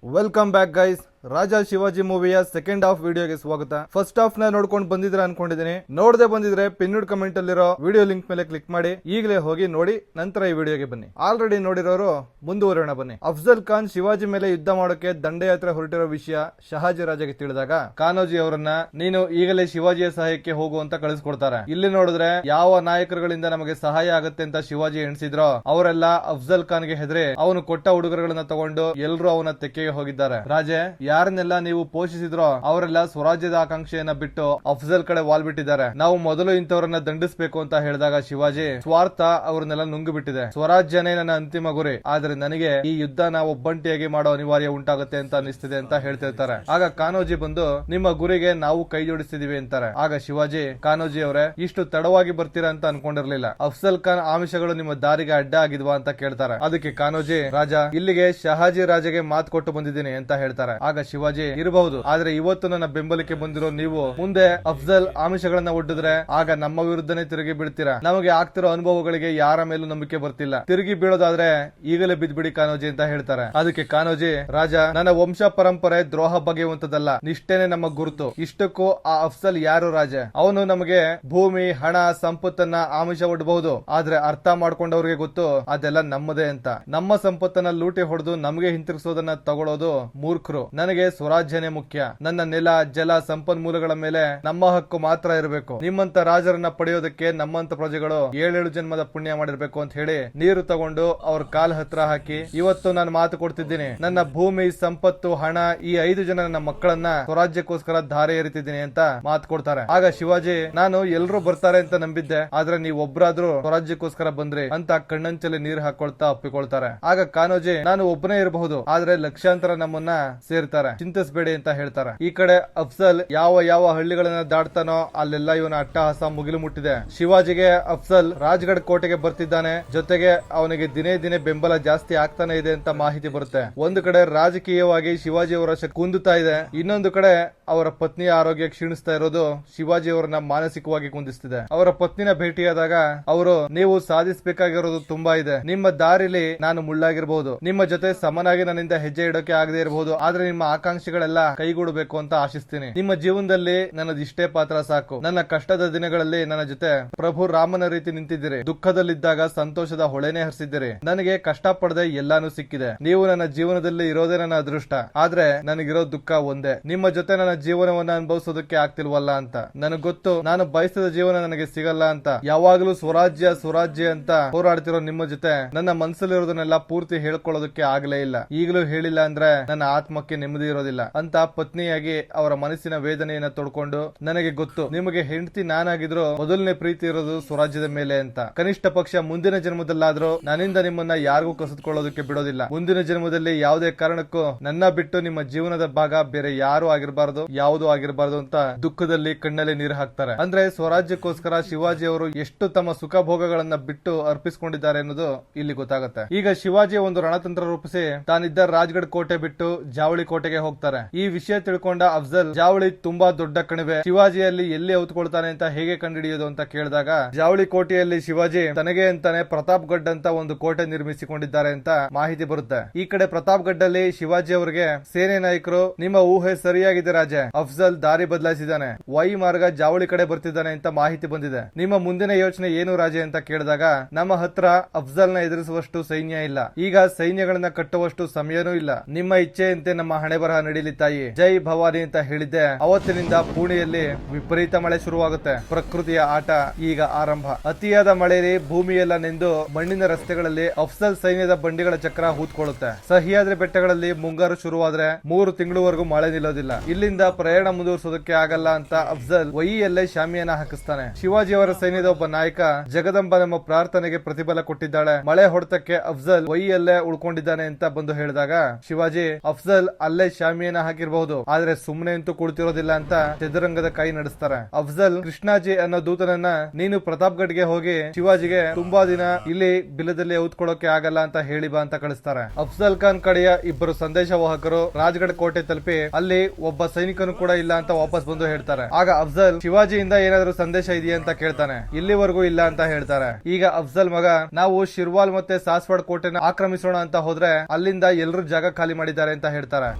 Welcome back guys. Raja Shivaji ಮೂವಿಯ second half ವಿಡಿಯೋಗೆ ಸ್ವಾಗತ. ಫಸ್ಟ್ ಹಾಫ್ ನ ನೋಡ್ಕೊಂಡು ಬಂದಿದ್ರೆ ಅನ್ಕೊಂಡಿದ್ದೀನಿ. ನೋಡದೆ ಬಂದಿದ್ರೆ ಪಿನ್ನುಡ್ ಕಮೆಂಟ್ ಅಲ್ಲಿರೋ ವಿಡಿಯೋ ಲಿಂಕ್ ಮೇಲೆ ಕ್ಲಿಕ್ ಮಾಡಿ ಈಗಲೇ ಹೋಗಿ ನೋಡಿ, ನಂತರ ಈ ವಿಡಿಯೋಗೆ ಬನ್ನಿ. ಆಲ್ರೆಡಿ ನೋಡಿರೋರು ಮುಂದುವರೋಣ ಬನ್ನಿ. ಅಫ್ಜಲ್ ಖಾನ್ ಶಿವಾಜಿ ಮೇಲೆ ಯುದ್ಧ ಮಾಡೋಕೆ ದಂಡಯಾತ್ರೆ ಹೊರಟಿರೋ ವಿಷಯ ಶಹಾಜಿ ರಾಜಗೆ ತಿಳಿದಾಗ ಕಾನೋಜಿ ಅವರನ್ನ ನೀನು ಈಗಲೇ ಶಿವಾಜಿಯ ಸಹಾಯಕ್ಕೆ ಹೋಗು ಅಂತ ಕಳಿಸ್ಕೊಡ್ತಾರೆ. ಇಲ್ಲಿ ನೋಡಿದ್ರೆ ಯಾವ ನಾಯಕರುಗಳಿಂದ ನಮಗೆ ಸಹಾಯ ಆಗುತ್ತೆ ಅಂತ ಶಿವಾಜಿ ಎಣಿಸಿದ್ರೋ ಅವರೆಲ್ಲ ಅಫ್ಜಲ್ ಖಾನ್ಗೆ ಹೆದರಿ ಅವನು ಕೊಟ್ಟ ಉಡುಗೊರೆಗಳನ್ನ ತಗೊಂಡು ಎಲ್ಲರೂ ಅವನ ತೆಕ್ಕೆಗೆ ಹೋಗಿದ್ದಾರೆ. ರಾಜೆ, ಯಾರನ್ನೆಲ್ಲ ನೀವು ಪೋಷಿಸಿದ್ರೋ ಅವರೆಲ್ಲ ಸ್ವರಾಜ್ಯದ ಆಕಾಂಕ್ಷೆಯನ್ನ ಬಿಟ್ಟು ಅಫ್ಜಲ್ ಕಡೆ ವಾಲ್ ಬಿಟ್ಟಿದ್ದಾರೆ. ನಾವು ಮೊದಲು ಇಂಥವರನ್ನ ದಂಡಿಸಬೇಕು ಅಂತ ಹೇಳಿದಾಗ ಶಿವಾಜಿ ಸ್ವಾರ್ಥ ಅವರನ್ನೆಲ್ಲ ನುಂಗು ಬಿಟ್ಟಿದೆ. ಸ್ವರಾಜ್ಯನೇ ನನ್ನ ಅಂತಿಮ ಗುರಿ, ಆದ್ರೆ ನನಗೆ ಈ ಯುದ್ಧನ ಒಬ್ಬಂಟಿಯಾಗಿ ಮಾಡೋ ಅನಿವಾರ್ಯ ಉಂಟಾಗುತ್ತೆ ಅಂತ ಅನಿಸ್ತಿದೆ ಅಂತ ಹೇಳ್ತಿರ್ತಾರೆ. ಆಗ ಕಾನೋಜಿ ಬಂದು ನಿಮ್ಮ ಗುರಿಗೆ ನಾವು ಕೈ ಜೋಡಿಸ್ತಿದೀವಿ ಅಂತಾರೆ. ಆಗ ಶಿವಾಜಿ, ಕಾನೋಜಿ ಅವರೇ, ಇಷ್ಟು ತಡವಾಗಿ ಬರ್ತೀರಾ ಅಂತ ಅನ್ಕೊಂಡಿರ್ಲಿಲ್ಲ. ಅಫ್ಜಲ್ ಖಾನ್ ಆಮಿಷಗಳು ನಿಮ್ಮ ದಾರಿಗೆ ಅಡ್ಡ ಆಗಿದ್ವಾ ಅಂತ ಕೇಳ್ತಾರೆ. ಅದಕ್ಕೆ ಕಾನೋಜಿ, ರಾಜ, ಇಲ್ಲಿಗೆ ಶಹಾಜಿ ರಾಜಗೆ ಮಾತು ಕೊಟ್ಟು ಬಂದಿದ್ದೀನಿ ಅಂತ ಹೇಳ್ತಾರೆ. ಆಗ ಶಿವಾಜಿ, ಇರಬಹುದು, ಆದ್ರೆ ಇವತ್ತು ನನ್ನ ಬೆಂಬಲಕ್ಕೆ ಬಂದಿರೋ ನೀವು ಮುಂದೆ ಅಫ್ಜಲ್ ಆಮಿಷಗಳನ್ನ ಒಡ್ಡಿದ್ರೆ ಆಗ ನಮ್ಮ ವಿರುದ್ಧನೇ ತಿರುಗಿ ಬೀಳ್ತೀರಾ. ನಮಗೆ ಆಗ್ತಿರೋ ಅನುಭವಗಳಿಗೆ ಯಾರ ಮೇಲೂ ನಂಬಿಕೆ ಬರ್ತಿಲ್ಲ. ತಿರುಗಿ ಬೀಳೋದಾದ್ರೆ ಈಗಲೇ ಬಿದ್ಬಿಡಿ ಕಾನೋಜಿ ಅಂತ ಹೇಳ್ತಾರೆ. ಅದಕ್ಕೆ ಕಾನೋಜಿ, ರಾಜ, ನನ್ನ ವಂಶ ಪರಂಪರೆ ದ್ರೋಹ ಬಗೆಯುವಂತದಲ್ಲ, ನಿಷ್ಠೆನೆ ನಮ್ಮ ಗುರುತು. ಇಷ್ಟಕ್ಕೂ ಆ ಅಫ್ಜಲ್ ಯಾರು ರಾಜ? ಅವನು ನಮಗೆ ಭೂಮಿ, ಹಣ, ಸಂಪತ್ತನ್ನ ಆಮಿಷ ಒಡ್ಡಬಹುದು, ಆದ್ರೆ ಅರ್ಥ ಮಾಡ್ಕೊಂಡವ್ರಿಗೆ ಗೊತ್ತು ಅದೆಲ್ಲ ನಮ್ಮದೇ ಅಂತ. ನಮ್ಮ ಸಂಪತ್ತನ್ನ ಲೂಟಿ ಹೊಡೆದು ನಮಗೆ ಹಿಂತಿರುಗಿಸೋದನ್ನ ತಗೊಳ್ಳೋದು ಮೂರ್ಖರು. ನನಗೆ ಸ್ವರಾಜ್ಯನೇ ಮುಖ್ಯ. ನನ್ನ ನೆಲ, ಜಲ, ಸಂಪನ್ಮೂಲಗಳ ಮೇಲೆ ನಮ್ಮ ಹಕ್ಕು ಮಾತ್ರ ಇರಬೇಕು. ನಿಮ್ಮಂತ ರಾಜರನ್ನ ಪಡೆಯೋದಕ್ಕೆ ನಮ್ಮಂತ ಪ್ರಜೆಗಳು 7 ಜನ್ಮದ ಪುಣ್ಯ ಮಾಡಿರ್ಬೇಕು ಅಂತ ಹೇಳಿ ನೀರು ತಗೊಂಡು ಅವ್ರ ಕಾಲ್ ಹತ್ರ ಹಾಕಿ, ಇವತ್ತು ನಾನು ಮಾತು ಕೊಡ್ತಿದ್ದೀನಿ, ನನ್ನ ಭೂಮಿ, ಸಂಪತ್ತು, ಹಣ, ಈ 5 ಜನ ನನ್ನ ಮಕ್ಕಳನ್ನ ಸ್ವರಾಜ್ಯಕ್ಕೋಸ್ಕರ ಧಾರೆ ಎರಿತಿದ್ದೀನಿ ಅಂತ ಮಾತು ಕೊಡ್ತಾರೆ. ಆಗ ಶಿವಾಜಿ, ನಾನು ಎಲ್ರು ಬರ್ತಾರೆ ಅಂತ ನಂಬಿದ್ದೆ, ಆದ್ರೆ ನೀವು ಒಬ್ರಾದ್ರೂ ಸ್ವರಾಜ್ಯಕ್ಕೋಸ್ಕರ ಬಂದ್ರಿ ಅಂತ ಕಣ್ಣಂಚಲ್ಲಿ ನೀರು ಹಾಕೊಳ್ತಾ ಒಪ್ಪಿಕೊಳ್ತಾರೆ. ಆಗ ಕಾನೋಜಿ, ನಾನು ಒಬ್ಬನೇ ಇರಬಹುದು, ಆದ್ರೆ ಲಕ್ಷಾಂತರ ನಮ್ಮನ್ನ ಸೇರ್ತಾರೆ, ಚಿಂತಿಸಬೇಡಿ ಅಂತ ಹೇಳ್ತಾರೆ. ಈ ಕಡೆ ಅಫ್ಜಲ್ ಯಾವ ಹಳ್ಳಿಗಳನ್ನ ದಾಟ್ತಾನೋ ಅಲ್ಲೆಲ್ಲ ಇವನ ಅಟ್ಟಹಾಸ ಮುಗಿಲು ಮುಟ್ಟಿದೆ. ಶಿವಾಜಿಗೆ ಅಫ್ಜಲ್ ರಾಜ್ಗಢ್ ಕೋಟೆಗೆ ಬರ್ತಿದ್ದಾನೆ, ಜೊತೆಗೆ ಅವನಿಗೆ ದಿನೇ ದಿನೇ ಬೆಂಬಲ ಜಾಸ್ತಿ ಆಗ್ತಾನೆ ಇದೆ ಅಂತ ಮಾಹಿತಿ ಬರುತ್ತೆ. ಒಂದು ಕಡೆ ರಾಜಕೀಯವಾಗಿ ಶಿವಾಜಿ ಅವರ ಕುಂದುತ್ತಾ ಇದೆ, ಇನ್ನೊಂದು ಕಡೆ ಅವರ ಪತ್ನಿಯ ಆರೋಗ್ಯ ಕ್ಷೀಣಿಸ್ತಾ ಇರೋದು ಶಿವಾಜಿ ಅವರನ್ನ ಮಾನಸಿಕವಾಗಿ ಕುಂದಿಸ್ತಿದೆ. ಅವರ ಪತ್ನಿನ ಭೇಟಿಯಾದಾಗ ಅವರು, ನೀವು ಸಾಧಿಸಬೇಕಾಗಿರೋದು ತುಂಬಾ ಇದೆ, ನಿಮ್ಮ ದಾರಿಲಿ ನಾನು ಮುಳ್ಳಾಗಿರಬಹುದು, ನಿಮ್ಮ ಜೊತೆ ಸಮನಾಗಿ ನನ್ನಿಂದ ಹೆಜ್ಜೆ ಇಡೋಕೆ ಆಗದೆ ಇರಬಹುದು, ಆದ್ರೆ ನಿಮ್ಮ ಆಕಾಂಕ್ಷೆಗಳೆಲ್ಲ ಕೈಗೂಡಬೇಕು ಅಂತ ಆಶಿಸ್ತೀನಿ. ನಿಮ್ಮ ಜೀವನದಲ್ಲಿ ನನ್ನದು ಇಷ್ಟೇ ಪಾತ್ರ ಸಾಕು. ನನ್ನ ಕಷ್ಟದ ದಿನಗಳಲ್ಲಿ ನನ್ನ ಜೊತೆ ಪ್ರಭು ರಾಮನ ರೀತಿ ನಿಂತಿದ್ದೀರಿ, ದುಃಖದಲ್ಲಿದ್ದಾಗ ಸಂತೋಷದ ಹೊಳೆನೆ ಹರಿಸಿದ್ದೀರಿ. ನನಗೆ ಕಷ್ಟ ಪಡದೆ ಎಲ್ಲಾನು ಸಿಕ್ಕಿದೆ. ನೀವು ನನ್ನ ಜೀವನದಲ್ಲಿ ಇರೋದೇ ನನ್ನ ಅದೃಷ್ಟ, ಆದ್ರೆ ನನಗಿರೋ ದುಃಖ ಒಂದೇ, ನಿಮ್ಮ ಜೊತೆ ನನ್ನ ಜೀವನವನ್ನ ಅನುಭವಿಸೋದಕ್ಕೆ ಆಗ್ತಿಲ್ವಲ್ಲ ಅಂತ. ನನಗ್ ಗೊತ್ತು, ನಾನು ಬಯಸಿದ ಜೀವನ ನನಗೆ ಸಿಗಲ್ಲ ಅಂತ. ಯಾವಾಗಲೂ ಸ್ವರಾಜ್ಯ ಅಂತ ಹೋರಾಡ್ತಿರೋ ನಿಮ್ಮ ಜೊತೆ ನನ್ನ ಮನಸ್ಸಲ್ಲಿರೋದನ್ನೆಲ್ಲ ಪೂರ್ತಿ ಹೇಳ್ಕೊಳ್ಳೋದಕ್ಕೆ ಆಗಲೇ ಇಲ್ಲ. ಈಗಲೂ ಹೇಳಿಲ್ಲ ಅಂದ್ರೆ ನನ್ನ ಆತ್ಮಕ್ಕೆ ನೆಮ್ಮದಿ ಇರೋದಿಲ್ಲ ಅಂತ ಪತ್ನಿಯಾಗಿ ಅವರ ಮನಸ್ಸಿನ ವೇದನೆಯನ್ನ ತೊಡ್ಕೊಂಡು, ನನಗೆ ಗೊತ್ತು, ನಿಮಗೆ ಹೆಂಡತಿ ನಾನಾಗಿದ್ರು ಮೊದಲನೇ ಪ್ರೀತಿ ಇರೋದು ಸ್ವರಾಜ್ಯದ ಮೇಲೆ ಅಂತ. ಕನಿಷ್ಠ ಪಕ್ಷ ಮುಂದಿನ ಜನ್ಮದಲ್ಲಾದ್ರೂ ನನ್ನಿಂದ ನಿಮ್ಮನ್ನ ಯಾರಿಗೂ ಕಸಿದುಕೊಳ್ಳೋದಕ್ಕೆ ಬಿಡೋದಿಲ್ಲ. ಮುಂದಿನ ಜನ್ಮದಲ್ಲಿ ಯಾವುದೇ ಕಾರಣಕ್ಕೂ ನನ್ನ ಬಿಟ್ಟು ನಿಮ್ಮ ಜೀವನದ ಭಾಗ ಬೇರೆ ಯಾರು ಆಗಿರಬಾರದು, ಯಾವುದೂ ಆಗಿರಬಾರದು ಅಂತ ದುಃಖದಲ್ಲಿ ಕಣ್ಣಲ್ಲಿ ನೀರು ಹಾಕ್ತಾರೆ. ಅಂದ್ರೆ ಸ್ವರಾಜ್ಯಕ್ಕೋಸ್ಕರ ಶಿವಾಜಿ ಅವರು ಎಷ್ಟು ತಮ್ಮ ಸುಖ ಭೋಗಗಳನ್ನ ಬಿಟ್ಟು ಅರ್ಪಿಸಿಕೊಂಡಿದ್ದಾರೆ ಅನ್ನೋದು ಇಲ್ಲಿ ಗೊತ್ತಾಗುತ್ತೆ. ಈಗ ಶಿವಾಜಿ ಒಂದು ರಣತಂತ್ರ ರೂಪಿಸಿ ತಾನಿದ್ದ ರಾಜ್ಗಢ್ ಕೋಟೆ ಬಿಟ್ಟು ಜಾವಳಿ ಕೋಟೆಗೆ ಹೋಗ್ತಾರೆ. ಈ ವಿಷಯ ತಿಳ್ಕೊಂಡ ಅಫ್ಜಲ್, ಜಾವಳಿ ತುಂಬಾ ದೊಡ್ಡ ಕಣಿವೆ, ಶಿವಾಜಿಯಲ್ಲಿ ಎಲ್ಲಿ ಔತ್ಕೊಳ್ತಾನೆ ಅಂತ ಹೇಗೆ ಕಂಡುಹಿಡಿಯೋದು ಅಂತ ಕೇಳಿದಾಗ, ಜಾವಳಿ ಕೋಟೆಯಲ್ಲಿ ಶಿವಾಜಿ ತನಗೆ ಅಂತಾನೆ ಪ್ರತಾಪ್ಗಢ್ ಅಂತ ಒಂದು ಕೋಟೆ ನಿರ್ಮಿಸಿಕೊಂಡಿದ್ದಾರೆ ಅಂತ ಮಾಹಿತಿ ಬರುತ್ತೆ. ಈ ಕಡೆ ಪ್ರತಾಪ್ಗಢ್ ಅಲ್ಲಿ ಶಿವಾಜಿ ಅವರಿಗೆ ಸೇನೆ ನಾಯಕರು, ನಿಮ್ಮ ಊಹೆ ಸರಿಯಾಗಿದೆ ರಾಜೆ, ಅಫ್ಜಲ್ ದಾರಿ ಬದಲಾಯಿಸಿದ್ದಾನೆ, ವಾಯು ಮಾರ್ಗ ಜಾವಳಿ ಕಡೆ ಬರ್ತಿದ್ದಾನೆ ಅಂತ ಮಾಹಿತಿ ಬಂದಿದೆ. ನಿಮ್ಮ ಮುಂದಿನ ಯೋಚನೆ ಏನು ರಾಜೆ ಅಂತ ಕೇಳಿದಾಗ, ನಮ್ಮ ಹತ್ರ ಅಫ್ಜಲ್ ನ ಎದುರಿಸುವಷ್ಟು ಸೈನ್ಯ ಇಲ್ಲ, ಈಗ ಸೈನ್ಯಗಳನ್ನ ಕಟ್ಟುವಷ್ಟು ಸಮಯನೂ ಇಲ್ಲ, ನಿಮ್ಮ ಇಚ್ಛೆಯಂತೆ ನಮ್ಮ ಹಣೆ ಬರಹ ನಡೀಲಿ ತಾಯಿ, ಜೈ ಭವಾನಿ ಅಂತ ಹೇಳಿದ್ದೆ. ಅವತ್ತಿನಿಂದ ಪುಣೆಯಲ್ಲಿ ವಿಪರೀತ ಮಳೆ ಶುರುವಾಗುತ್ತೆ. ಪ್ರಕೃತಿಯ ಆಟ ಈಗ ಆರಂಭ. ಅತಿಯಾದ ಮಳೆಯಲ್ಲಿ ಭೂಮಿಯೆಲ್ಲ ನೆಂದು ಮಣ್ಣಿನ ರಸ್ತೆಗಳಲ್ಲಿ ಅಫ್ಜಲ್ ಸೈನ್ಯದ ಬಂಡಿಗಳ ಚಕ್ರ ಹೂತ್ಕೊಳ್ಳುತ್ತೆ. ಸಹ್ಯಾದ್ರಿ ಬೆಟ್ಟಗಳಲ್ಲಿ ಮುಂಗಾರು ಶುರುವಾದ್ರೆ 3 ತಿಂಗಳವರೆಗೂ ಮಳೆ ನಿಲ್ಲೋದಿಲ್ಲ. ಇಲ್ಲಿಂದ ಪ್ರಯಾಣ ಮುಂದುವರಿಸೋದಕ್ಕೆ ಆಗಲ್ಲ ಅಂತ ಅಫ್ಜಲ್ ವೈಯಲ್ಲೇ ಶಾಮಿಯಾನ ಹಾಕಿಸ್ತಾನೆ. ಶಿವಾಜಿ ಅವರ ಸೈನ್ಯದ ಒಬ್ಬ ನಾಯಕ, ಜಗದಂಬ ನಮ್ಮ ಪ್ರಾರ್ಥನೆಗೆ ಪ್ರತಿಫಲ ಕೊಟ್ಟಿದ್ದಾಳೆ, ಮಳೆ ಹೊಡೆತಕ್ಕೆ ಅಫ್ಜಲ್ ವೈಯಲ್ಲೇ ಉಳ್ಕೊಂಡಿದ್ದಾನೆ ಅಂತ ಬಂದು ಹೇಳಿದಾಗ ಶಿವಾಜಿ, ಅಫ್ಜಲ್ ಅಲ್ಲೇ ಅಲ್ಲೇ ಶಾಮಿಯಾನ ಹಾಕಿರಬಹುದು, ಆದ್ರೆ ಸುಮ್ನೆ ಅಂತೂ ಕುಳಿತಿರೋದಿಲ್ಲ ಅಂತ ಚದುರಂಗದ ಕೈ ನಡೆಸ್ತಾರೆ. ಅಫ್ಜಲ್ ಕೃಷ್ಣಾಜಿ ಅನ್ನೋ ದೂತನನ್ನ ನೀನು ಪ್ರತಾಪ್ಗಢ್ಗೆ ಹೋಗಿ ಶಿವಾಜಿಗೆ ತುಂಬಾ ದಿನ ಇಲ್ಲಿ ಬಿಲದಲ್ಲಿ ಔತ್ಕೊಳ್ಳೋಕೆ ಆಗಲ್ಲ ಅಂತ ಹೇಳಿ ಬಾ ಅಂತ ಕಳಿಸ್ತಾರೆ. ಅಫ್ಜಲ್ ಖಾನ್ ಕಡೆಯ ಇಬ್ಬರು ಸಂದೇಶವಾಹಕರು ರಾಜ್ಗಢ ಕೋಟೆ ತಲುಪಿ ಅಲ್ಲಿ ಒಬ್ಬ ಸೈನಿಕನು ಕೂಡ ಇಲ್ಲ ಅಂತ ವಾಪಸ್ ಬಂದು ಹೇಳ್ತಾರೆ. ಆಗ ಅಫ್ಜಲ್ ಶಿವಾಜಿಯಿಂದ ಏನಾದ್ರು ಸಂದೇಶ ಇದೆಯಾ ಅಂತ ಕೇಳ್ತಾನೆ. ಇಲ್ಲಿವರೆಗೂ ಇಲ್ಲ ಅಂತ ಹೇಳ್ತಾರೆ. ಈಗ ಅಫ್ಜಲ್ ಮಗ ನಾವು ಶಿರ್ವಾಲ್ ಮತ್ತೆ ಸಾಸ್ವಾಡ್ ಕೋಟೆನ ಆಕ್ರಮಿಸೋಣ ಅಂತ ಹೋದ್ರೆ ಅಲ್ಲಿಂದ ಎಲ್ಲರೂ ಜಾಗ ಖಾಲಿ ಮಾಡಿದ್ದಾರೆ ಅಂತ ಹೇಳ್ತಾರೆ.